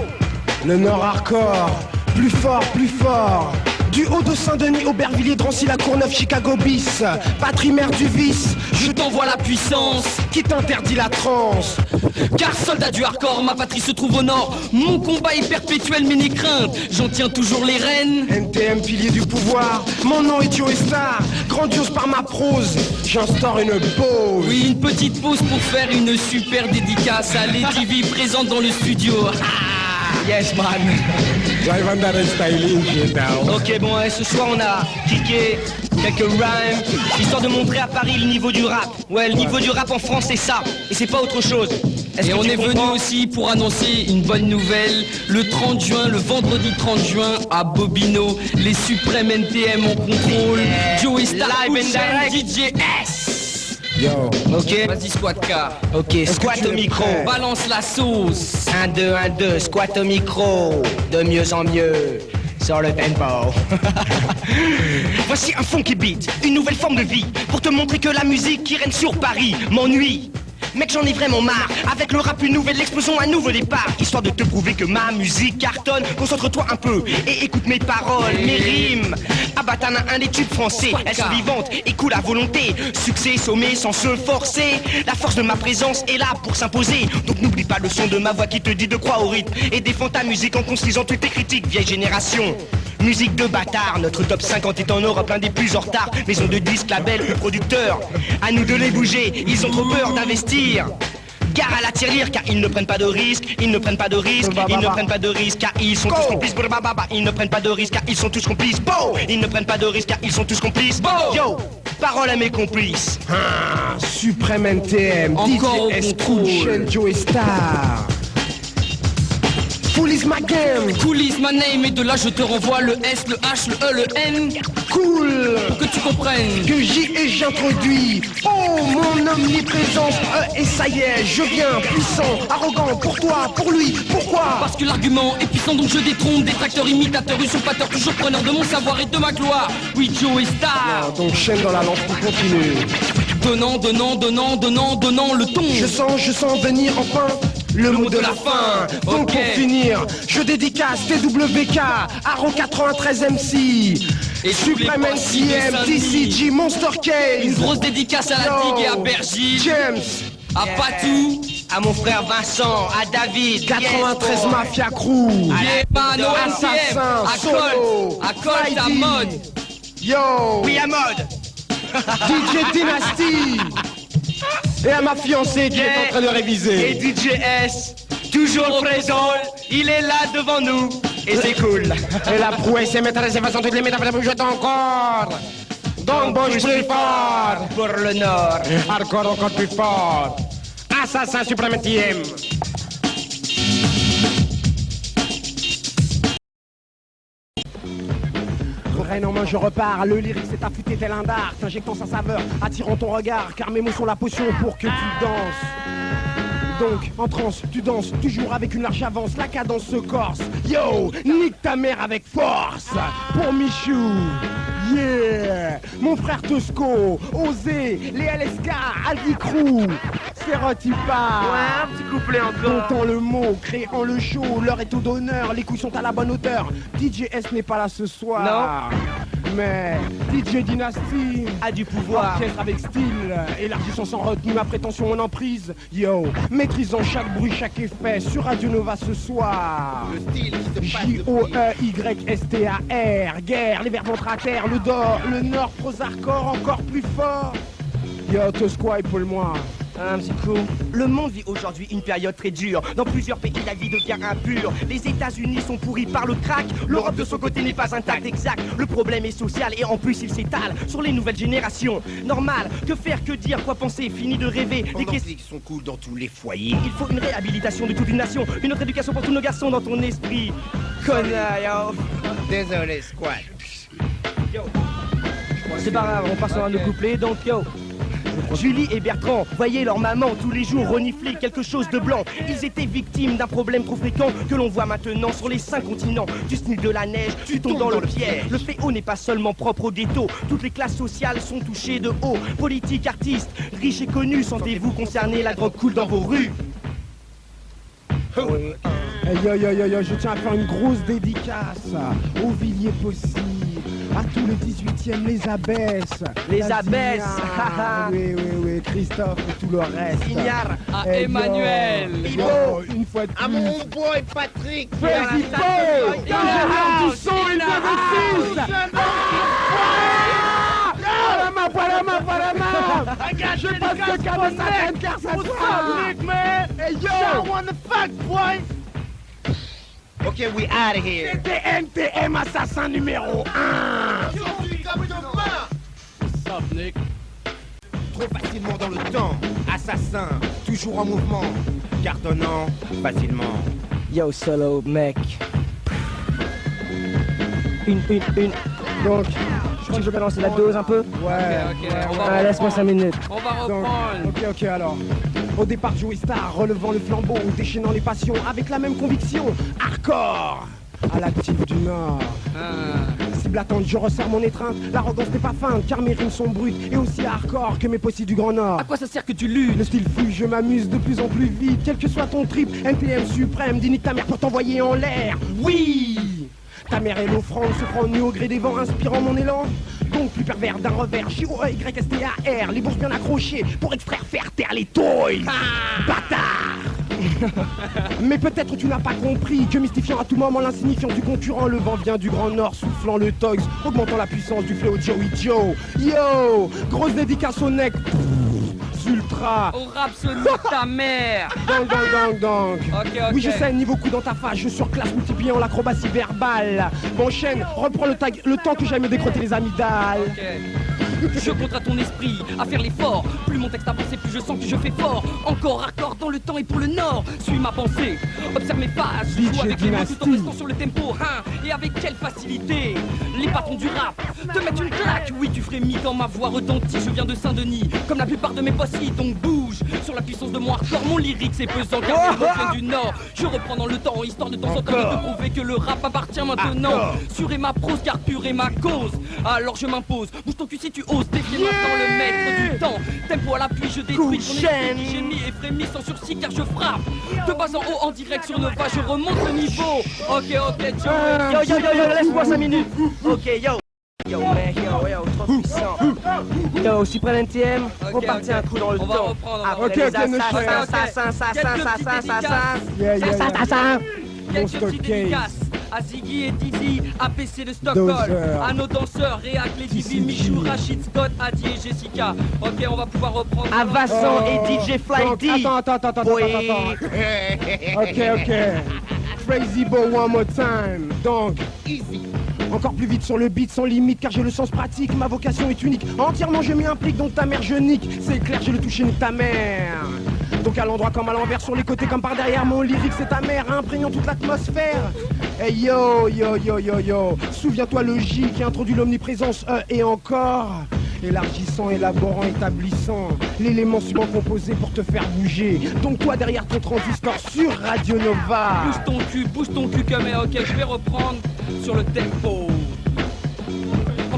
Le Nord hardcore, plus fort. Du haut de Saint-Denis, Aubervilliers, Drancy, La Courneuve, Chicago bis. Patrie mère du vice, Je t'envoie la puissance. qui t'interdit la transe. Car soldat du hardcore, ma patrie se trouve au nord. Mon combat est perpétuel mais n'aie crainte, j'en tiens toujours les rênes. NTM, pilier du pouvoir, mon nom est Joe Star. Grandiose par ma prose, j'instaure une pause. Oui, une petite pause pour faire une super dédicace à Lady V présente dans le studio. Yes man. J'arrive à me donner styling, Ok bon, ce soir on a kické quelques rhymes, histoire de montrer à Paris le niveau du rap. Ouais, le niveau du rap en France c'est ça, et c'est pas autre chose. Et on est venu aussi pour annoncer une bonne nouvelle. Le 30 juin, le vendredi 30 juin, à Bobino, les suprêmes NTM en contrôle. Joe Star, Live and direct. DJ S. Yo. Ok, Vas-y, squat K. ok, squat au micro. Balance la sauce. 1, 2, 1, 2, squat au micro. De mieux en mieux. Sur le tempo. Voici un funky beat, une nouvelle forme de vie. Pour te montrer que la musique qui règne sur Paris m'ennuie. Mec, j'en ai vraiment marre. Avec le rap, une nouvelle explosion, un nouveau départ. Histoire de te prouver que ma musique cartonne. Concentre-toi un peu et écoute mes paroles, mes rimes. Abatana, un des tubes français. Elles sont vivantes et coulent à volonté. Succès, sommet, sans se forcer. La force de ma présence est là pour s'imposer. Donc n'oublie pas le son de ma voix qui te dit de croire au rythme. Et défends ta musique en construisant toutes tes critiques, vieille génération. Musique de bâtard, notre top 50 est en Europe, un des plus en retard. Maison de disques, label ou producteurs. À nous de les bouger, ils ont trop peur d'investir. Gare à la tirelire car ils ne prennent pas de risques, ils ne prennent pas de risques, ils ne prennent pas de risques car ils sont tous complices. Ils ne prennent pas de risques car ils sont tous complices. Bo! Ils ne prennent pas de risques car ils sont tous complices. Yo! Parole à mes complices. Suprême NTM, Encore au DJ S, contrôle. Cool, Joe Star. Full is my game. Cool is my name et de là je te renvoie le S, le H, le E, le N. Cool. Pour que tu comprennes. Que j'y ai j'introduis. Oh mon omniprésence. Et ça y est, je viens puissant, arrogant pour toi, pour lui. Pourquoi? Parce que l'argument est puissant donc je détrompe. Détracteur, imitateur, usurpateur, toujours preneur de mon savoir et de ma gloire. Oui, Joe Star. Donc chaîne dans la lampe pour continuer. Donnant le ton. Je sens venir enfin le mot de la fin. Donc Ok. pour finir, je dédicace TWK, Arrow 93 MC, Et tous les Supreme partis de NTM, Saint-Denis. TCG, Monster Case. Une grosse dédicace à la Yo, Digue et à Bergil, James, à Patou, À mon frère Vincent, à David. 93 yes, boy. Mafia Crew. Yéman, OMTM, Assassin, à Solo, Colt, à Colt, à Friday. Mode. Yo, Oui, à mode. DJ Dynasty. Et à ma fiancée qui est en train de Et réviser. DJ S, toujours présent, il est là devant nous. Et c'est cool. Et la prouesse est maîtresse et façon toutes les métaphores vous jettent encore. Donc bouge plus fort. Pour le Nord. Encore plus fort. Assassin Supreme NTM. Règne en main, je repars. Le lyrique s'est affûté tel un dard, injectant sa saveur, attirant ton regard, car mes mots sont la potion pour que tu danses. Donc, en transe, tu danses, toujours avec une large avance, la cadence se corse. Yo, nique ta mère avec force. Pour Michou, yeah. Mon frère Tosco, Osé, les LSK, Aldi Crew, Stéréotypa. Ouais, un petit couplet encore. Comptant le mot, créant le show, l'heure est au d'honneur, les couilles sont à la bonne hauteur. DJ S n'est pas là ce soir. Mais DJ Dynasty a du pouvoir. Orchestre avec style, élargissant sans retenue ma prétention, mon emprise. Yo, maîtrisant chaque bruit, chaque effet sur Radio Nova ce soir. Le style qui se passe Joeystar, guerre, les verbes entrent à terre, le nord, pros hardcore encore plus fort. Yo, Tosquai pour moi. C'est cool. Le monde vit aujourd'hui une période très dure. Dans plusieurs pays, la vie devient impure. Les États-Unis sont pourris par le crack. L'Europe de son côté n'est pas intacte, exact. Le problème est social et en plus il s'étale sur les nouvelles générations. Normal, que faire, que dire, quoi penser, fini de rêver. Les questions sont cool dans tous les foyers. Il faut une réhabilitation de toute une nation. Une autre éducation pour tous nos garçons dans ton esprit. Connard, yo. Désolé, squad. Yo. C'est pas grave, on passe à un autre couplet, donc yo. Julie et Bertrand voyaient leur maman tous les jours renifler quelque chose de blanc. Ils étaient victimes d'un problème trop fréquent que l'on voit maintenant sur les 5 continents. Du style de la neige, tu tombes dans le piège. Le fléau n'est pas seulement propre au ghetto. Toutes les classes sociales sont touchées de haut. Politiques, artistes, riches et connus, sentez-vous concernés, la drogue coule dans vos rues. Hey, yo, je tiens à faire une grosse dédicace aux Villiers possibles, à tous les 18e, les abbesses. Les abbesses. Oui, Christophe et tout le reste. Ignare. À Emmanuel. Yo, une fois de plus. À mon boy Patrick. Crazy Boy. Du son et de Je passe le cas de sa reine car ça soit. Hey yo. on the fuck, boy. Okay, we out of here. C'était NTM assassin numéro 1. Stop, Nick. Trop facilement dans le temps. Assassin, toujours en mouvement. Cartonnant facilement. Yo, solo, mec. Une. Donc, je crois que je vais lancer la dose un peu. Ouais. Laisse-moi 5 minutes. On va Donc, reprendre. ok alors. Au départ, Joeystar, relevant le flambeau, déchaînant les passions, avec la même conviction, hardcore, à l'actif du Nord. Cible attente, je resserre mon étreinte, l'arrogance n'est pas feinte, car mes rimes sont brutes, et aussi hardcore que mes possibles du Grand Nord. À quoi ça sert que tu luttes? Le style flux, je m'amuse de plus en plus vite, quel que soit ton trip, NTM suprême, dis nique ta mère pour t'envoyer en l'air, oui. Ta mère est l'offrande, se prend nu au gré des vents, inspirant mon élan. Donc plus pervers d'un revers, Joeystar, les bourses bien accrochées pour extraire, faire taire les toys. Bâtard. Mais peut-être tu n'as pas compris que mystifiant à tout moment l'insignifiant du concurrent, le vent vient du Grand Nord, soufflant le toys, augmentant la puissance du fléau Joey Joe. Yo, grosse dédicace au neck. Ultra. Au rap sonne ta mère. Donc. Ok. Oui, je sais, niveau coup dans ta face, je surclasse multipliant l'acrobatie verbale. Bon, enchaîne, reprends le temps que j'aille me décrotter les amygdales. Ok. Je compte à ton esprit, à faire l'effort. Plus mon texte avance et plus je sens que je fais fort. Encore hardcore dans le temps et pour le nord. Suis ma pensée, observe mes phases. Je joue avec les mots tout en restant sur le tempo, hein. Et avec quelle facilité les patrons du rap te mettent une claque. Oui, tu frémis quand ma voix retentit. Je viens de Saint-Denis, comme la plupart de mes possis. Donc bouge sur la puissance de mon hardcore. Mon lyrique c'est pesant car mes mots viennent du nord. Je reprends dans le temps, histoire de temps en temps de te prouver que le rap appartient maintenant. Sur ma prose car pure est ma cause. Alors je m'impose, bouge ton cul si tu oses. Défier maintenant le maître du temps. Tempo à l'appui, je détruis ton esprit qui gémit et frémit sans sursis car je frappe. De bas en haut en direct sur Nova, je remonte le niveau. Ok, Joe. Yo, laisse-moi 5 minutes. Ok, yo, mec, trop puissant. Yo, Suprême NTM, reparti un coup dans le On va temps. reprendre. Après les assassins. Quelques petites dédicaces à Ziggy et Dizzy, APC de Stockholm, à nos danseurs, Réac, Lady V, Michou, Rachid, Scott, Adi et Jessica. Ok, on va pouvoir reprendre. À Vincent et DJ Fly D. Attends. Ok. Crazy Boy one more time. Donc, easy. Encore plus vite sur le beat sans limite car j'ai le sens pratique, ma vocation est unique. Entièrement je m'y implique donc ta mère je nique. C'est clair j'ai le touché nique ta mère. Donc à l'endroit comme à l'envers, sur les côtés comme par derrière, mon lyrique c'est ta mère, imprégnant toute l'atmosphère. Hey yo, souviens-toi le J qui introduit l'omniprésence, et encore élargissant, élaborant, établissant l'élément souvent composé pour te faire bouger. Donc toi derrière ton transistor sur Radio Nova. Bouge ton cul comme ok, je vais reprendre sur le tempo.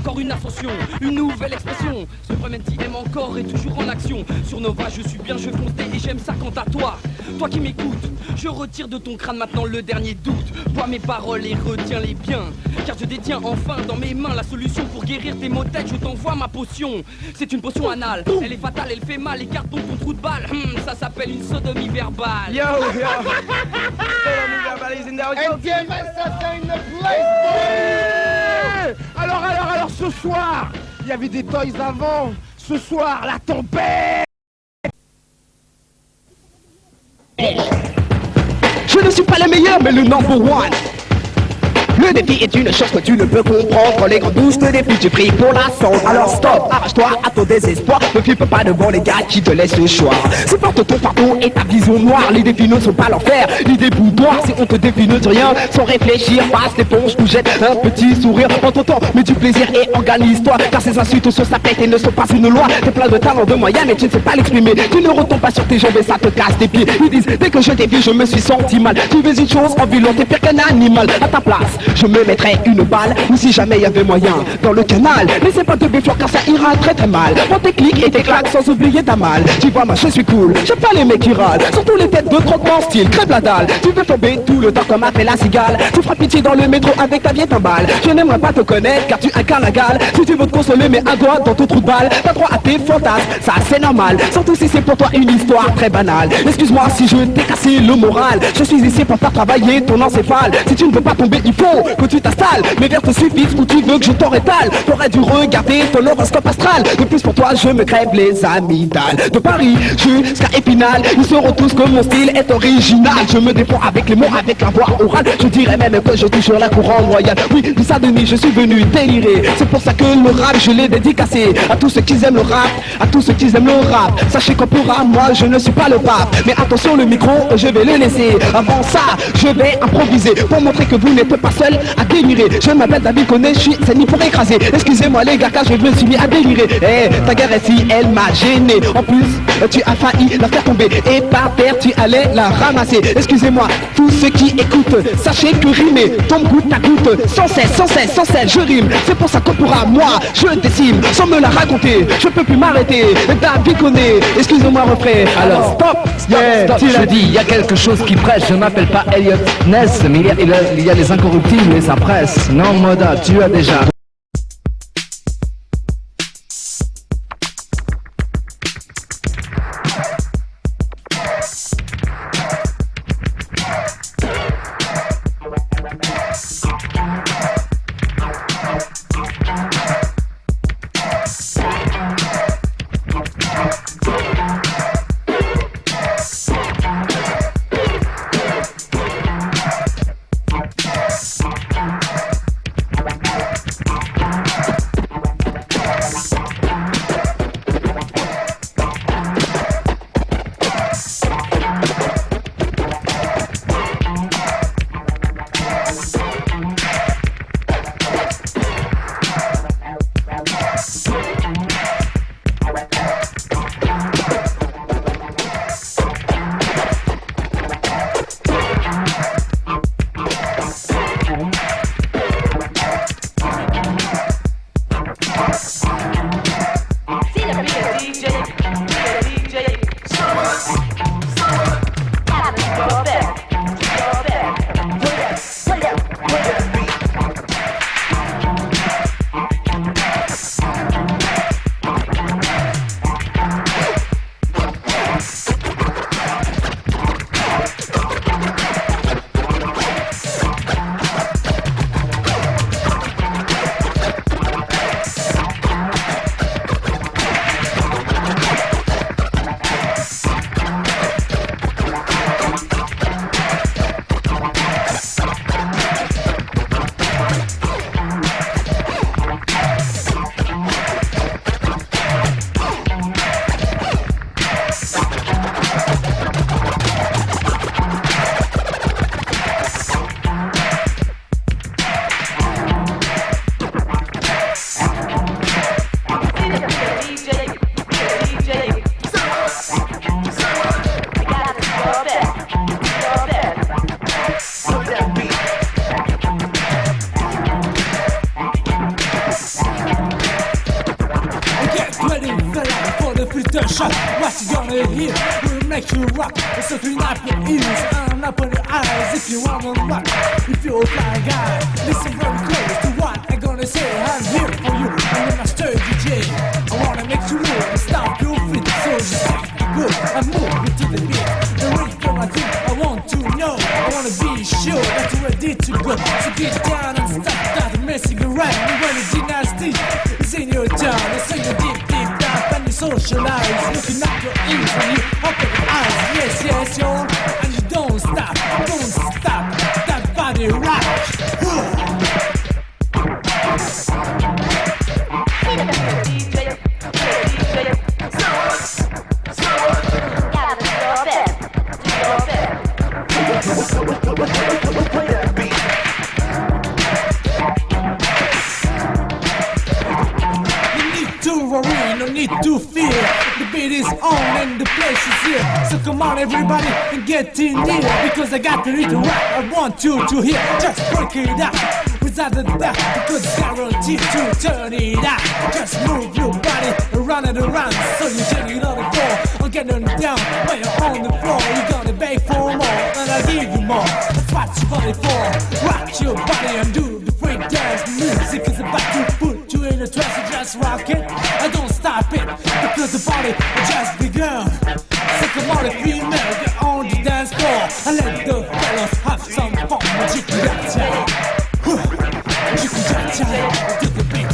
encore une ascension, une nouvelle expression. Ce Prementi aime encore et toujours en action. Sur Nova je suis bien, je foncé et j'aime ça quant à toi. Toi qui m'écoutes, je retire de ton crâne maintenant le dernier doute. Bois mes paroles et retiens-les bien, car je détiens enfin dans mes mains la solution pour guérir tes maux de tête. Je t'envoie ma potion, c'est une potion anale. Elle est fatale, elle fait mal, écarte ton trou de balle. Ça s'appelle une sodomie verbale. Yo, sodomie verbale is in the house. Alors, ce soir, il y avait des toys avant. Ce soir, la tempête. Je ne suis pas le meilleur, mais le number one. Le défi est une chose que tu ne peux comprendre. Quand les grands douces te défient, tu pries pour la sonde. Alors stop, arrache-toi à ton désespoir. Ne flippe pas devant les gars qui te laissent le choix. Supporte ton fardeau et ta vision noire. Les défis ne sont pas l'enfer, l'idée boudoir. Si on te défie, ne dis rien sans réfléchir. Passe l'éponge ou jette un petit sourire. En ton temps, mets du plaisir et organise-toi. Car ces insultes sur sa tête et ne sont pas une loi. T'es plein de talent, de moyens, mais tu ne sais pas l'exprimer. Tu ne retombes pas sur tes jambes et ça te casse tes pieds. Ils disent, dès que je t'ai vu, je me suis senti mal. Tu veux une chose en violent, t'es pire qu'un animal. À ta place, je me mettrais une balle, ou si jamais il y avait moyen dans le canal. Laissez pas de béflore car ça ira très très mal. Prends tes clics et tes claques sans oublier ta malle. Tu vois moi je suis cool, j'aime pas les mecs qui râlent. Surtout les têtes de troc mon style, crève la dalle. Tu veux tomber tout le temps comme a fait la cigale. Tu feras pitié dans le métro avec ta vieille timbale. Je n'aimerais pas te connaître car tu incarnes la gale. Si tu veux te consoler mais à droite dans ton trou de balle. T'as droit à tes fantasmes, ça c'est normal. Surtout si c'est pour toi une histoire très banale. Excuse-moi si je t'ai cassé le moral. Je suis ici pour faire travailler ton encéphale. Si tu ne veux pas tomber il faut que tu t'installes. Mes vers te suffisent ou tu veux que je t'en rétale. T'aurais dû regarder ton horoscope astral. De plus pour toi je me crève les amygdales. De Paris jusqu'à Épinal, ils sauront tous que mon style est original. Je me défends avec les mots, avec la voix orale. Je dirais même que je touche la couronne royale. Oui, du Saint-Denis je suis venu délirer. C'est pour ça que le rap je l'ai dédicacé à tous ceux qui aiment le rap, à tous ceux qui aiment le rap. Sachez qu'au rap, moi je ne suis pas le pape. Mais attention le micro, je vais le laisser. Avant ça, je vais improviser pour montrer que vous n'êtes pas seul à délirer. Je m'appelle David Koné, je suis saigné pour écraser. Excusez-moi les gars car je me suis mis à délirer. Ta guerre ici, elle m'a gêné. En plus, tu as failli la faire tomber. Et par terre, tu allais la ramasser. Excusez-moi, tous ceux qui écoutent, sachez que rimer tombe goutte à goutte. Sans cesse, je rime. C'est pour ça que pourra moi, je décime. Sans me la raconter, je peux plus m'arrêter. David Koné, excusez-moi refrain. Alors stop, je dis, il y a quelque chose qui presse. Je m'appelle pas Elliot Ness, mais il y a les incorruptibles et ça presse. Non Moda, tu as déjà shot. What you gonna hear will make you rock. So clean up your ears and open your eyes if you wanna rock. If you're a fly guy, listen very close to what I'm gonna say. I'm here for you, I'm a stir DJ. I wanna make you move and stop your feet. So just take the good and move it to the beat. The rhythm I think I want to know. I wanna be sure that you're ready to go. So get down and stop that messing around. When the dynasty is in your town, so you deep down and you socialize. Looking at your ears when you open your eyes. Yes, yes, yo, and you don't stop that body rock. No need to fear, the beat is on and the place is here. So come on everybody and get in here, because I got the little rap I want you to hear. Just break it up without the back, because it's guaranteed to turn it out. Just move your body around and around, so you take it on the floor or get on down. When you're on the floor, you're gonna beg for more, and I'll give you more. That's what your body for. Rock your body and do the break dance. The music is about to put you in a trance, so just rock it. I don't stop it, because the party just begun. So come on, female, get on the dance floor and let the fellas have some fun. Jiggy-jacha, jiggy-jacha, to the beat.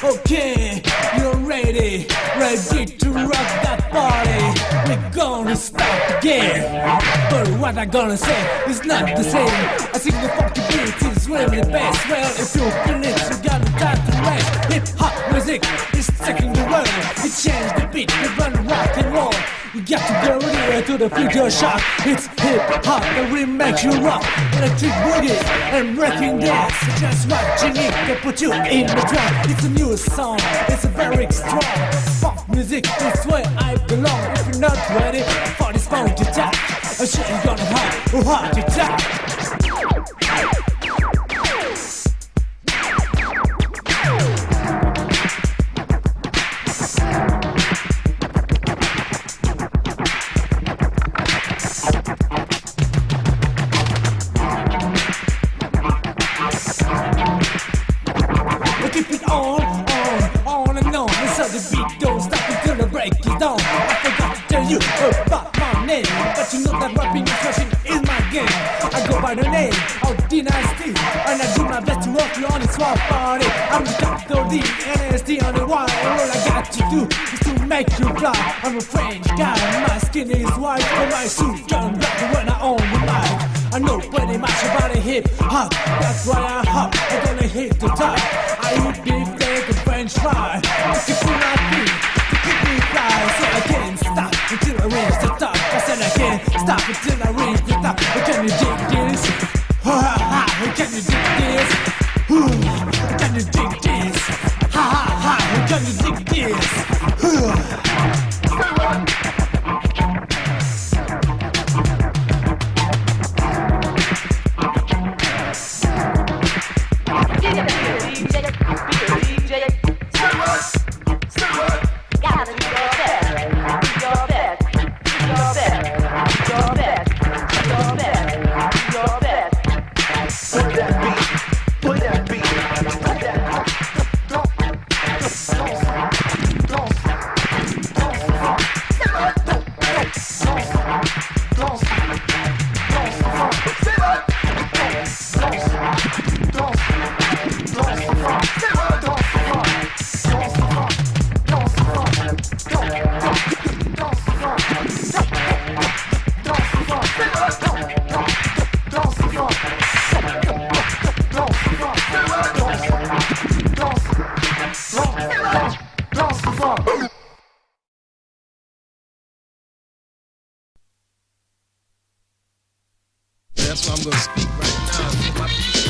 Okay, you're ready to rock that party. We're gonna start again. But what I'm gonna say is not the same. I think the funky beat is really the best. Well, if you feel it, you got the time to rest. Hip-hop music is taking the world. It changed the beat, we run rock and roll. You got to go near to the future shock. It's hip-hop that really makes you rock. Electric boogie and breaking dance. Just what you need to put you in the trance. It's a new song, it's a very strong funk music, is where I belong. If you're not ready for this funky attack, I'm sure you're gonna have a heart attack. Keep it on and on. So the beat don't stop until the break is down. I forgot to tell you about my name, but you know that rapping and smashing is my game. I go by the name of Dynasty, and I do my best to rock you on the swap party. I'm the Dr. D, NSD on the wire. All I got to do is to make you fly. I'm a French guy, my skin is white, and my suit turn black when I own the mic. I know pretty much about a hip-hop, that's why I hop, I'm gonna hit the top. I eat beef steak and French fry, to keep me my feet, to keep me fly. So I can't stop until I reach the top. I said I can't stop until I reach the top. Can you dig this? Ha ha ha, can you dig this? Can you dig this? Ha ha ha, can you dig this? I'm gonna speak right now for my people.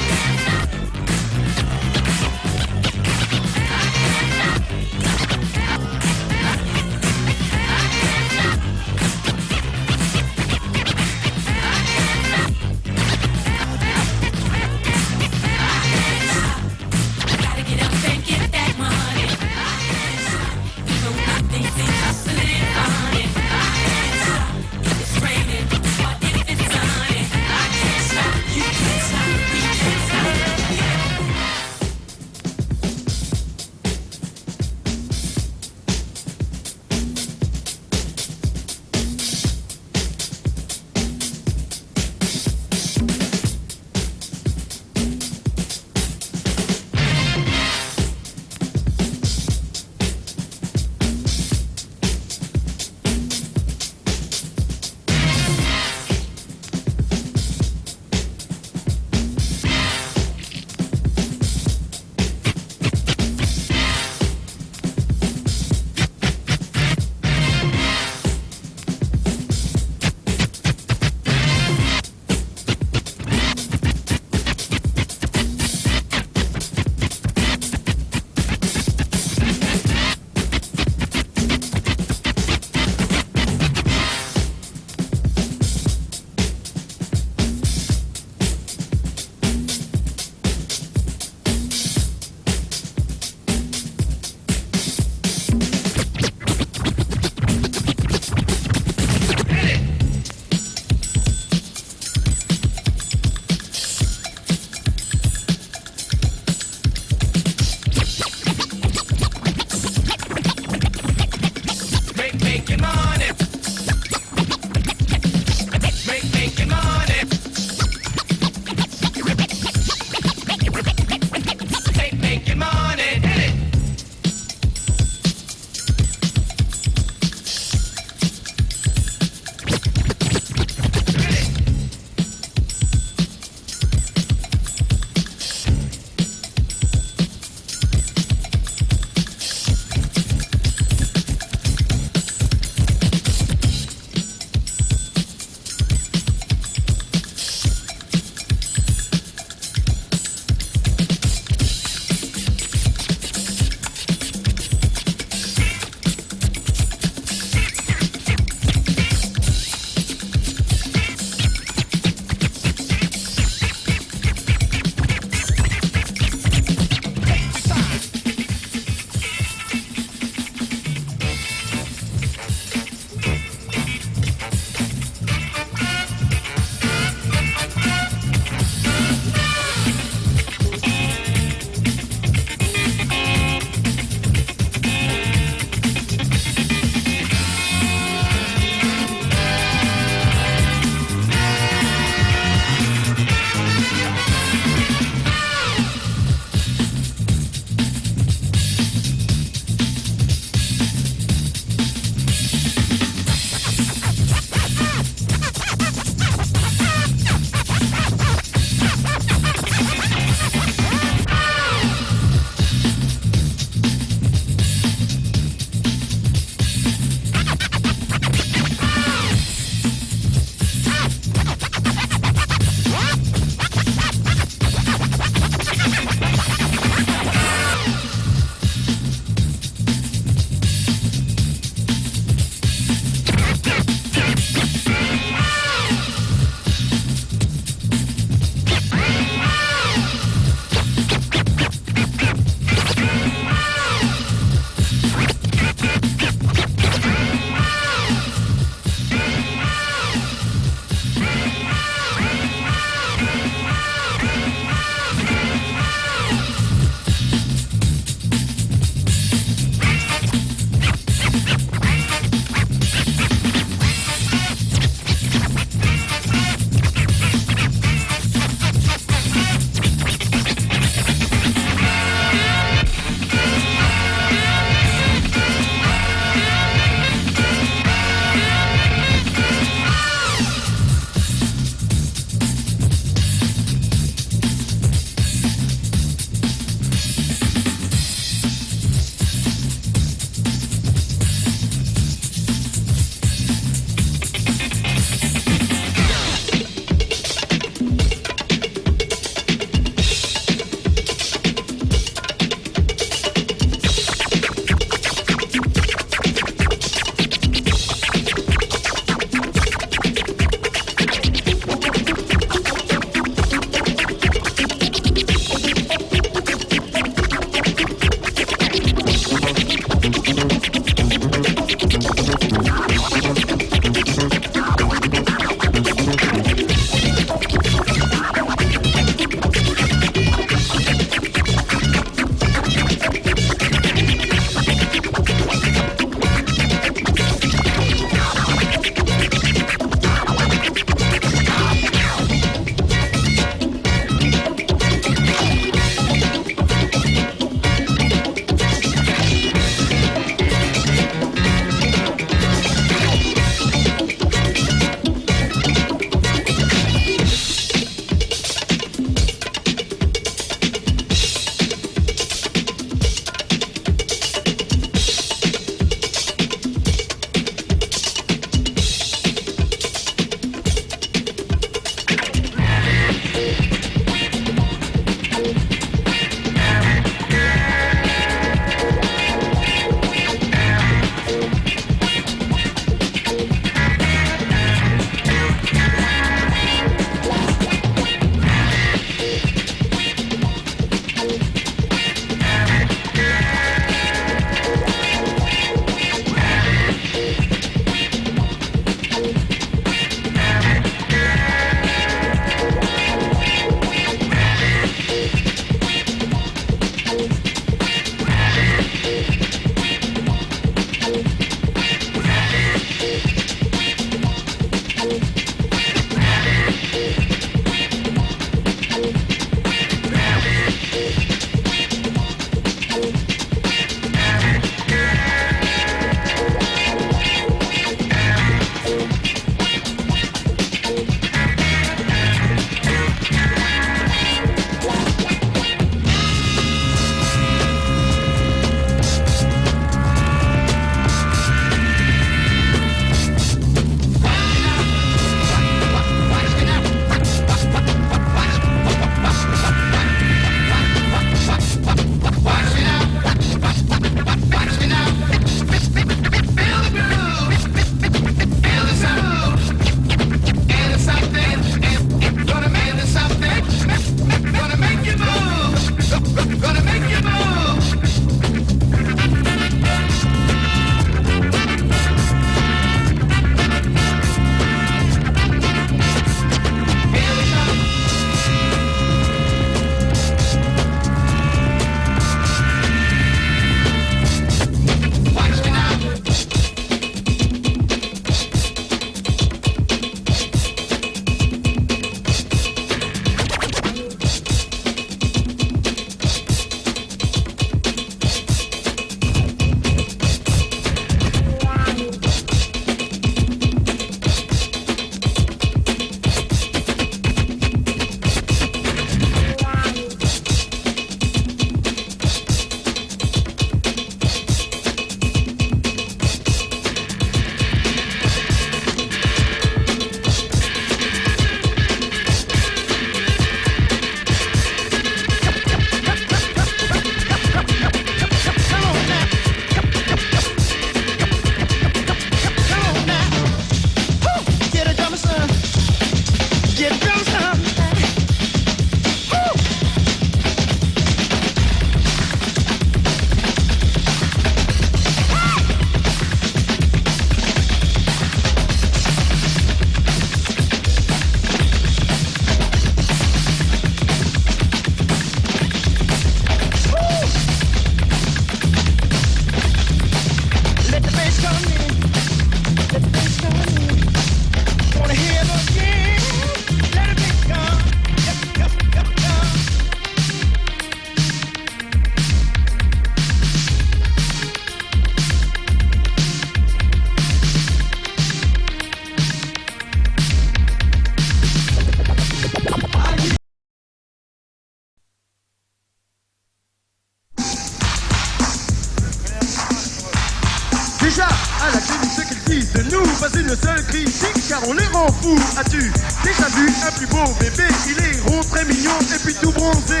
de nous, pas une seule critique, car on les rend fous. As-tu déjà vu un plus beau bébé? Il est rond, très mignon, et puis tout bronzé.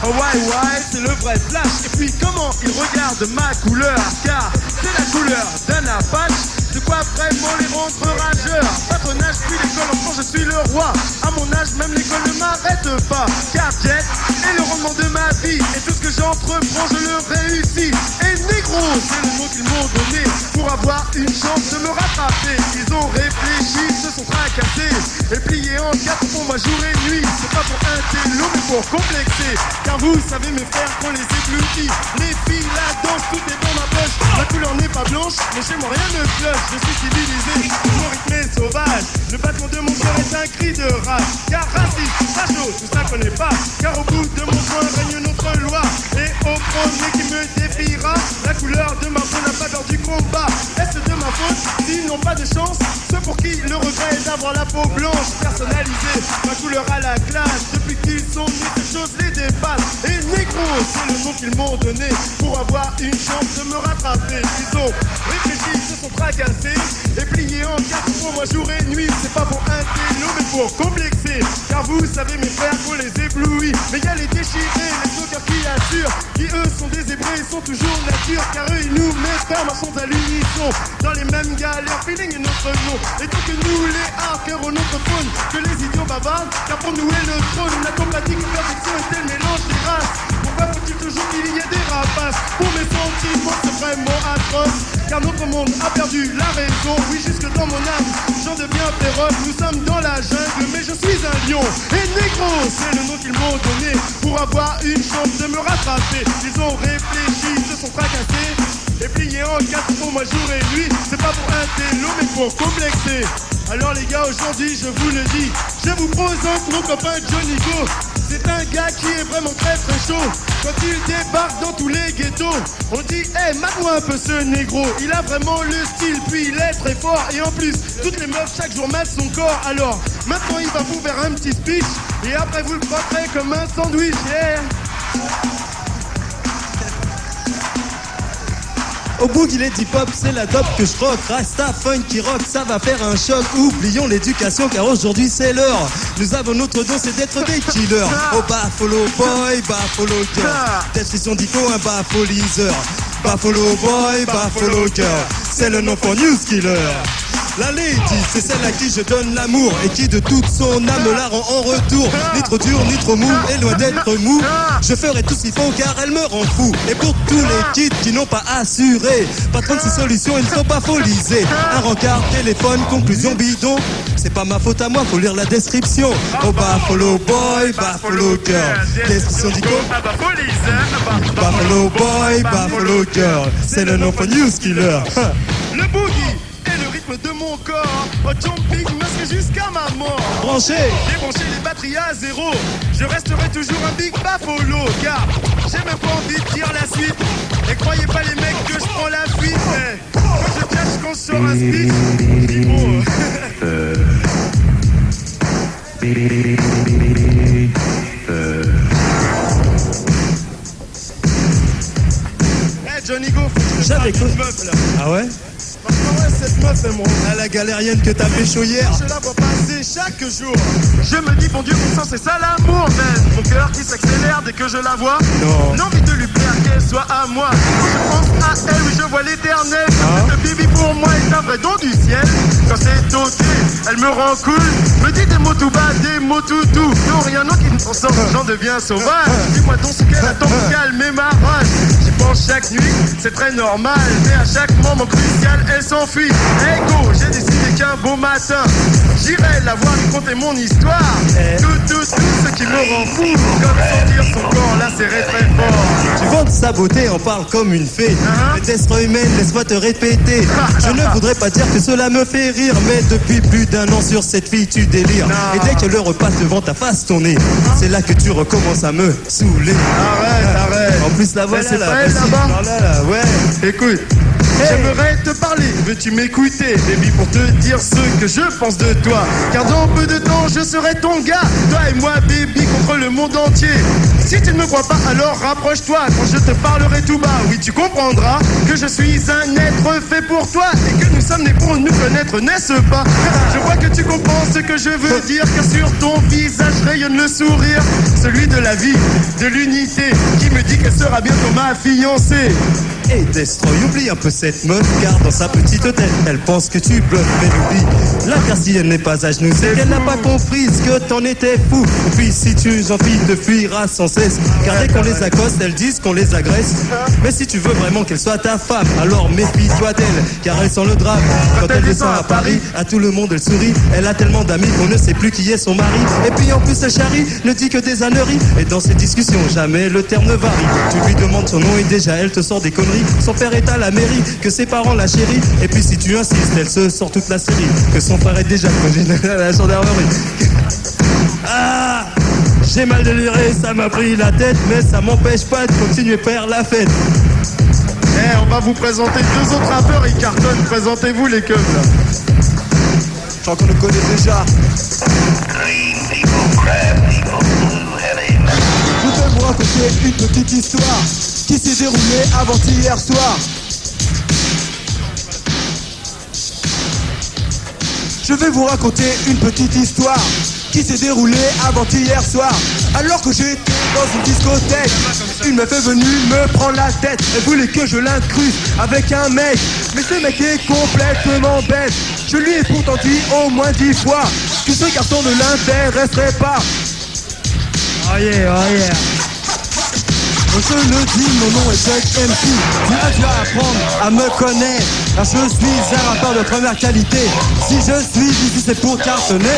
Oh ouais, c'est le vrai Flash. Et puis comment il regarde ma couleur? Car c'est la couleur d'un Apache. De quoi vraiment les rendre rageurs. Patronage puis l'école, enfant je suis le roi. À mon âge même l'école ne m'arrête pas. Car Jet est le rendement de ma vie. Et tout ce que j'entreprends je le réussis. Et négro, c'est le mot qu'ils m'ont donné pour avoir une chance de me rattraper. Ils ont réfléchi, se sont tracassés et pliés en quatre pour moi jour et nuit. C'est pas pour un télo mais pour complexer. Car vous savez mes frères qu'on les ébloutit. Les filles la danse, tout est dans ma poche. La couleur n'est pas blanche mais chez moi rien ne cloche. Je suis civilisé, mon rythme est sauvage. Le battement de mon cœur est un cri de rage. Car raciste, facho, tout ça connaît pas. Car au bout de mon coin règne notre loi. Et au premier qui me défiera, la couleur de ma peau n'a pas peur du combat. Est-ce de ma faute s'ils n'ont pas de chance? Ceux pour qui le regret est d'avoir la peau blanche. Personnalisée, ma couleur à la classe. Depuis qu'ils sont nés, ces choses les dépassent. Et négro, c'est le nom qu'ils m'ont donné pour avoir une chance de me rattraper. Ils ont réfléchi, se sont tracassés et pliés en quatre pour moi jour et nuit. C'est pas pour un télo mais pour complexer. Car vous savez mes frères qu'on les éblouit. Mais y a les déchirés, les autres qui assurent, qui eux sont des hébreux et sont toujours nature. Car eux ils nous mettent ferme à son à l'unisson. Dans les mêmes galères, feeling est notre nom. Et donc que nous les hackers au notre faune, que les idiots bavardent. Car pour nous est le trône, la compatible perfection est le mélange des races. Pourquoi faut-il toujours qu'il y ait des rapaces? Pour mes sentiments c'est vraiment atroce. Car notre monde a perdu la raison. Oui, jusque dans mon âme, j'en deviens féroce. Nous sommes dans la jungle, mais je suis un lion. Et négro, c'est le nom qu'ils m'ont donné pour avoir une chance de me rattraper. Ils ont réfléchi, se sont tracassés et pliés en quatre pour moi jour et nuit. C'est pas pour un télo, mais pour complexer. Alors les gars, aujourd'hui, je vous le dis, je vous présente mon copain Johnny Go. C'est un gars qui est vraiment très très chaud. Quand il débarque dans tous les ghettos, on dit hey, mate-moi un peu ce négro. Il a vraiment le style, puis il est très fort. Et en plus, toutes les meufs chaque jour matent son corps. Alors, maintenant il va vous faire un petit speech. Et après vous le frapperez comme un sandwich, yeah. Au bout il est hip-hop, c'est la dope que je rock. Rasta, funky rock, ça va faire un choc. Oublions l'éducation car aujourd'hui c'est l'heure. Nous avons notre don, c'est d'être des killers. Oh Buffalo boy, Buffalo girl. Description d'Ico, un Buffoliseur. Buffalo boy, Buffalo girl. C'est le nom pour News Killer. La lady, c'est celle à qui je donne l'amour et qui de toute son âme la rend en retour. Ni trop dur, ni trop mou, et loin d'être mou. Je ferai tout ce qu'il faut car elle me rend fou. Et pour tous les kids qui n'ont pas assuré, pas 36 solutions, ils ne sont pas folisés. Un rencard, téléphone, conclusion bidon. C'est pas ma faute à moi, faut lire la description. Oh Buffalo boy, Buffalo girl. Description d'Ico, Buffalo boy, Buffalo girl. C'est le nom pour News Killer. Le boogie de mon corps, au jumping masqué jusqu'à ma mort. Branché, débrancher les batteries à zéro. Je resterai toujours un big Buffalo. Car j'ai même pas envie de dire la suite. Et croyez pas les mecs que je prends la fuite. Mais quand je cache quand je sors un speech, dis bon. Hey Johnny Go, j'avais une meuf là. Ah ouais? Ouais, cette meuf est mon la galérienne que t'as pécho hier. Je la vois passer chaque jour. Je me dis bon Dieu bon sang c'est ça l'amour. Mais mon cœur qui s'accélère dès que je la vois. Non. L'envie de lui plaire qu'elle soit à moi. Quand je pense à elle, oui je vois l'éternel. Cette baby pour moi est un vrai don du ciel. Quand c'est ôté, elle me rend cool. Me dit des mots tout bas, des mots tout doux. Non rien d'autre qui me transcende, j'en deviens sauvage. Dis-moi donc ce qu'elle attend pour calmer ma rage. J'y pense chaque nuit, c'est très normal. Mais à chaque moment crucial, elle s'enfuit. Hey go, j'ai décidé qu'un beau matin j'irai la voir lui conter mon histoire. Tout ce qui me rend fou. Comme sentir son corps là serré très fort. Tu vantes sa beauté, en parle comme une fée. Mais d'être humaine, laisse-moi te répéter. Je ne voudrais pas dire que cela me fait rire, mais depuis plus d'un an sur cette fille tu délires. Et dès que le repasse devant ta face ton nez, c'est là que tu recommences à me saouler. Arrête. En plus la voix c'est pas elle là-bas. Ouais, écoute. J'aimerais te parler, veux-tu m'écouter, baby, pour te dire ce que je pense de toi. Car dans peu de temps, je serai ton gars. Toi et moi, baby, contre le monde entier. Si tu ne me crois pas, alors rapproche-toi. Quand je te parlerai tout bas, oui, tu comprendras que je suis un être fait pour toi et que nous sommes nés pour nous connaître, n'est-ce pas? Je vois que tu comprends ce que je veux dire, car sur ton visage rayonne le sourire, celui de la vie, de l'unité, qui me dit qu'elle sera bientôt ma fiancée. Hey Destroy, oublie un peu cette meuf, car dans sa petite tête, elle pense que tu bluffes, mais l'oublie. La car si elle n'est pas à genoux, c'est qu'elle n'a pas compris ce que t'en étais fou. Et puis si tu en envie de fuira sans cesse, car dès qu'on les accoste, elles disent qu'on les agresse. Mais si tu veux vraiment qu'elle soit ta femme, alors méfie-toi d'elle, car elle sent le drame. Quand elle descend à Paris, à tout le monde elle sourit. Elle a tellement d'amis qu'on ne sait plus qui est son mari. Et puis en plus elle charrie, ne dit que des âneries. Et dans ces discussions, jamais le terme ne varie. Tu lui demandes son nom et déjà elle te sort des conneries. Son père est à la mairie, que ses parents la chérie. Et puis si tu insistes, elle se sort toute la série. Que son frère est déjà connu à la gendarmerie. Ah, j'ai mal déliré, ça m'a pris la tête, mais ça m'empêche pas de continuer faire la fête. Eh, on va vous présenter deux autres rappeurs, ils cartonnent. Présentez-vous les keufs là. Je crois qu'on le connaît déjà. Je voudrais vous raconter une petite histoire qui s'est déroulée avant-hier soir. Je vais vous raconter une petite histoire qui s'est déroulée avant-hier soir. Alors que j'étais dans une discothèque, une meuf est venue me prendre la tête. Elle voulait que je l'incruste avec un mec, mais ce mec est complètement bête. Je lui ai pourtant dit au moins 10 fois que ce garçon ne l'intéresserait pas. Oh yeah, oh yeah. Je le dis, mon nom est Jack MC. Tu vas apprendre à me connaître, car je suis un rappeur de première qualité. Si je suis ici, c'est pour cartonner.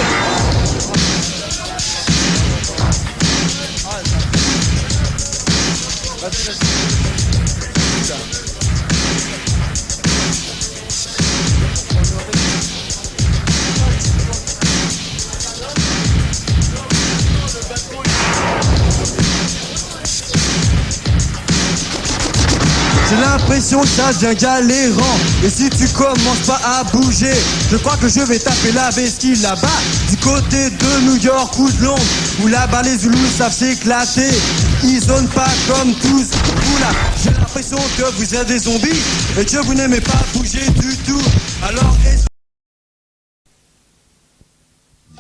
J'ai l'impression que ça devient galérant. Et si tu commences pas à bouger, je crois que je vais taper la vesquille là-bas, du côté de New York ou de Londres, où là-bas les Zoulous savent s'éclater. Ils zonent pas comme tous. Vous là, j'ai l'impression que vous êtes des zombies et que vous n'aimez pas bouger du tout. Alors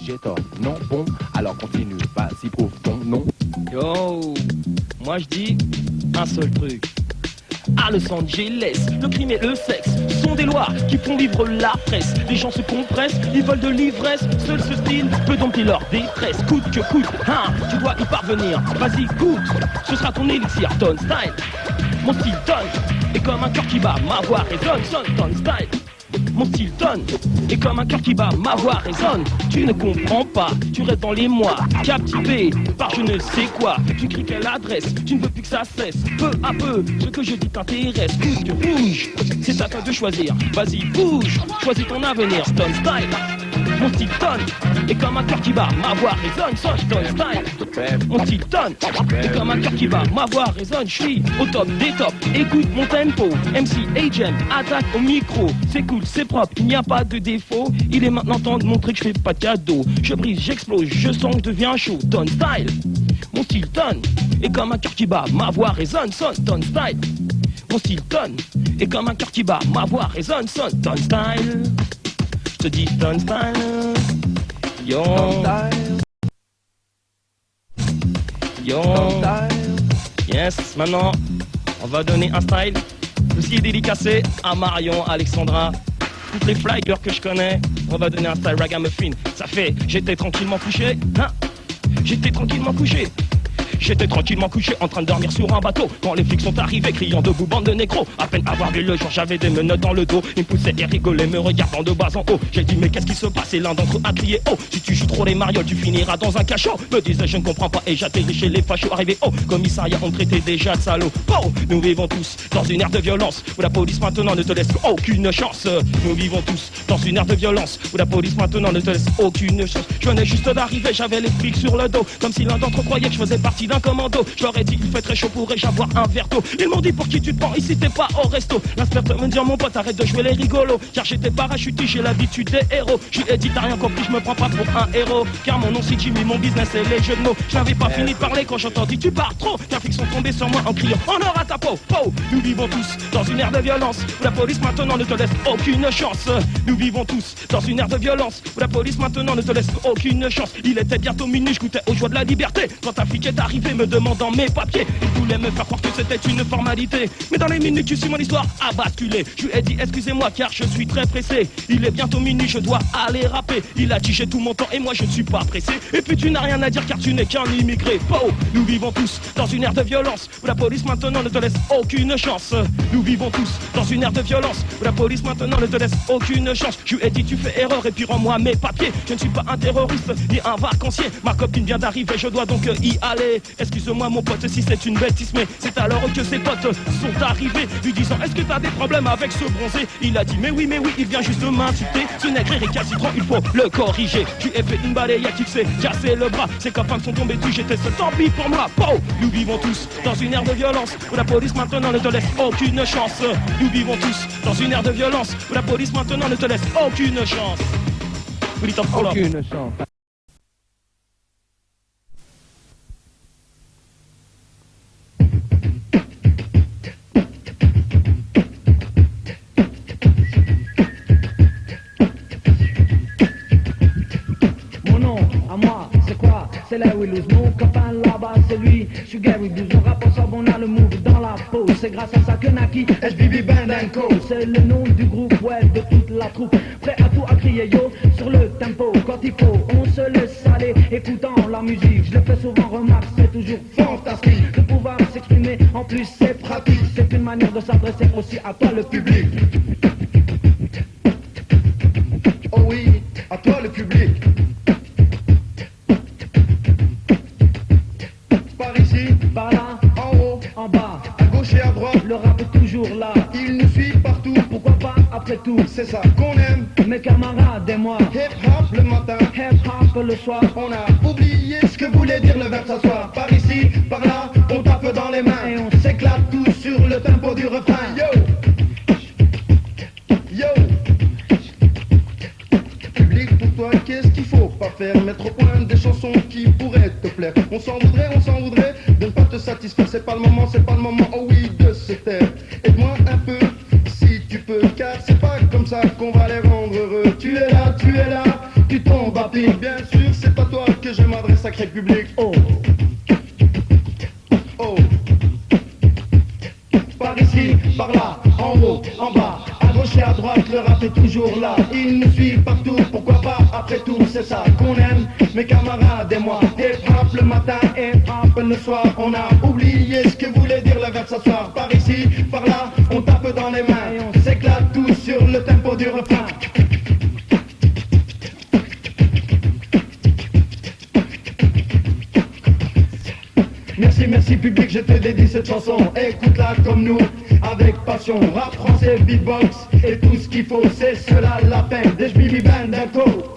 j'ai tort, non, bon, alors continue, vas-y, prouve ton nom. Yo, moi je dis un seul truc. À Los Angeles, le crime et le sexe sont des lois qui font vivre la presse. Les gens se compressent, ils veulent de l'ivresse. Seul ce style peut dompter leur détresse. Coûte que coûte, hein, tu dois y parvenir. Vas-y, goûte, ce sera ton élixir. Ton style, mon style donne, et comme un cœur qui bat, ma voix résonne. Ton style, mon style donne, et comme un cœur qui bat, ma voix résonne. Tu ne comprends pas, tu restes dans les mois, captivé par je ne sais quoi. Tu cries quelle adresse, tu ne veux plus que ça cesse. Peu à peu, ce que je dis t'intéresse. Bouge que bouge, c'est à toi de choisir. Vas-y bouge, choisis ton avenir. Stone style, mon style donne, et comme un cœur qui bat, ma voix résonne. Stone style, mon style donne, et comme un cœur qui bat, ma voix résonne. Je suis au top des tops, écoute mon tempo. MC Agent, attaque au micro. C'est cool, c'est propre, il n'y a pas de défaut. Il est maintenant temps de montrer que je fais pas de cadeau. Je brise, j'explose, je sens que je deviens chaud. Ton style, mon style donne, et comme un cœur qui bat, ma voix résonne. Ton style, mon style donne, et comme un cœur qui bat, ma voix résonne. Ton style, je te dis ton style. Yo, yo, yes, maintenant on va donner un style aussi dédicacé à Marion, Alexandra, toutes les flyers que je connais. On va donner un style ragamuffin. Ça fait, j'étais tranquillement couché, hein. J'étais tranquillement couché. J'étais tranquillement couché en train de dormir sur un bateau quand les flics sont arrivés criant debout bande de négros. À peine avoir vu le jour, j'avais des menottes dans le dos. Ils me poussaient et rigolaient me regardant de bas en haut. J'ai dit mais qu'est-ce qui se passe? Et l'un d'entre eux a crié oh, si tu joues trop les marioles tu finiras dans un cachot. Me disais je ne comprends pas et j'atterris chez les fachos. Arrivé au commissariat on me traitait déjà de salaud. Oh, nous vivons tous dans une ère de violence où la police maintenant ne te laisse aucune chance. Nous vivons tous dans une ère de violence où la police maintenant ne te laisse aucune chance. Je venais juste d'arriver, j'avais les flics sur le dos, comme si l'un d'entre eux croyait que je faisais partie parti d'un commando. Je leur ai dit il fait très chaud, pourrais-je avoir un verre d'eau? Ils m'ont dit pour qui tu te prends ici, t'es pas au resto. L'inspecteur me dit mon pote arrête de jouer les rigolos, car j'étais parachuté, j'ai l'habitude des héros. Je lui ai dit t'as rien compris, je me prends pas pour un héros, car mon nom c'est Jimmy, mon business c'est les jeux de mots. Je n'avais pas fini de parler quand j'entendis tu pars trop, car flics sont tombés sur moi en criant on aura ta peau. Oh, nous vivons tous dans une ère de violence où la police maintenant ne te laisse aucune chance. Nous vivons tous dans une ère de violence où la police maintenant ne te laisse aucune chance. Il était bientôt minuit, je goûtais aux joies de la liberté quand un flic est arrivé me demandant mes papiers. Il voulait me faire croire que c'était une formalité, mais dans les minutes tu suis mon histoire a basculé. Je lui ai dit excusez-moi car je suis très pressé, il est bientôt minuit, je dois aller rapper. Il a dit j'ai tout mon temps et moi je ne suis pas pressé. Et puis tu n'as rien à dire car tu n'es qu'un immigré. Oh, nous vivons tous dans une ère de violence où la police maintenant ne te laisse aucune chance. Nous vivons tous dans une ère de violence où la police maintenant ne te laisse aucune chance. Je lui ai dit tu fais erreur et puis rends-moi mes papiers. Je ne suis pas un terroriste ni un vacancier. Ma copine vient d'arriver, je dois donc y aller. Excuse-moi mon pote si c'est une bêtise, mais c'est alors que ses potes sont arrivés lui disant est-ce que t'as des problèmes avec ce bronzé? Il a dit mais oui, il vient juste de m'insulter. Ce nègre est récalcitrant, il faut le corriger. Je lui ai fait une balayette, il s'est cassé le bras. Ses copains sont tombés dessus, j'étais seul, tant pis pour moi. Oh, nous vivons tous dans une ère de violence où la police maintenant ne te laisse aucune chance. Nous vivons tous dans une ère de violence où la police maintenant ne te laisse aucune chance. Aucune chance. Mon nom, à moi, c'est quoi? C'est là où il lose. Mon copain là-bas, c'est lui. Je suis Gary Blues, on rappe ensemble, on a le move dans la peau. C'est grâce à ça que Naki, SBB Band & Co. C'est le nom du groupe, ouais, de toute la troupe. Prêt à tout à crier yo, sur le tempo. Quand il faut, on se laisse aller, écoutant la musique. Je le fais souvent, remarque, c'est toujours fantastique de pouvoir s'exprimer. En plus, c'est pratique, c'est une manière de s'adresser aussi à toi, le public. Oh oui, à toi le public. Par ici, par là, en haut, en bas, à gauche et à droite, le rap est toujours là. Il nous suit partout, pourquoi pas après tout? C'est ça qu'on aime, mes camarades et moi. Hip-hop le matin, hip-hop le soir. On a oublié ce que voulait dire le verbe s'asseoir. Par ici, par là, on tape dans les mains et on s'éclate tous sur le tempo du refrain. Yo, yo. Public, pour toi, qu'est-ce qu'il faut pas faire? Mettre au point des chansons qui pourraient te plaire. On s'en voudrait de ne pas te satisfaire. C'est pas le moment, oh oui, de se taire. Aide-moi un peu, si tu peux, car c'est pas comme ça qu'on va les rendre heureux. Tu es là, tu tombes à pic. Bien sûr, c'est à toi que je m'adresse, sacré public. Oh, oh. Par ici, par là, en haut, en bas, à gauche et à droite, le rap est toujours là. Il nous suit partout, pourquoi pas, après tout, c'est ça qu'on aime, mes camarades et moi. Hip-hop le matin, hip-hop le soir. On a oublié ce que voulait dire le verbe s'asseoir. Par ici, par là, on tape dans les mains et on s'éclate tous sur le tempo du refrain. Merci public, je te dédie cette chanson. Écoute-la comme nous, avec passion. Rap français, beatbox et tout ce qu'il faut, c'est cela la peine. Des Band & Co.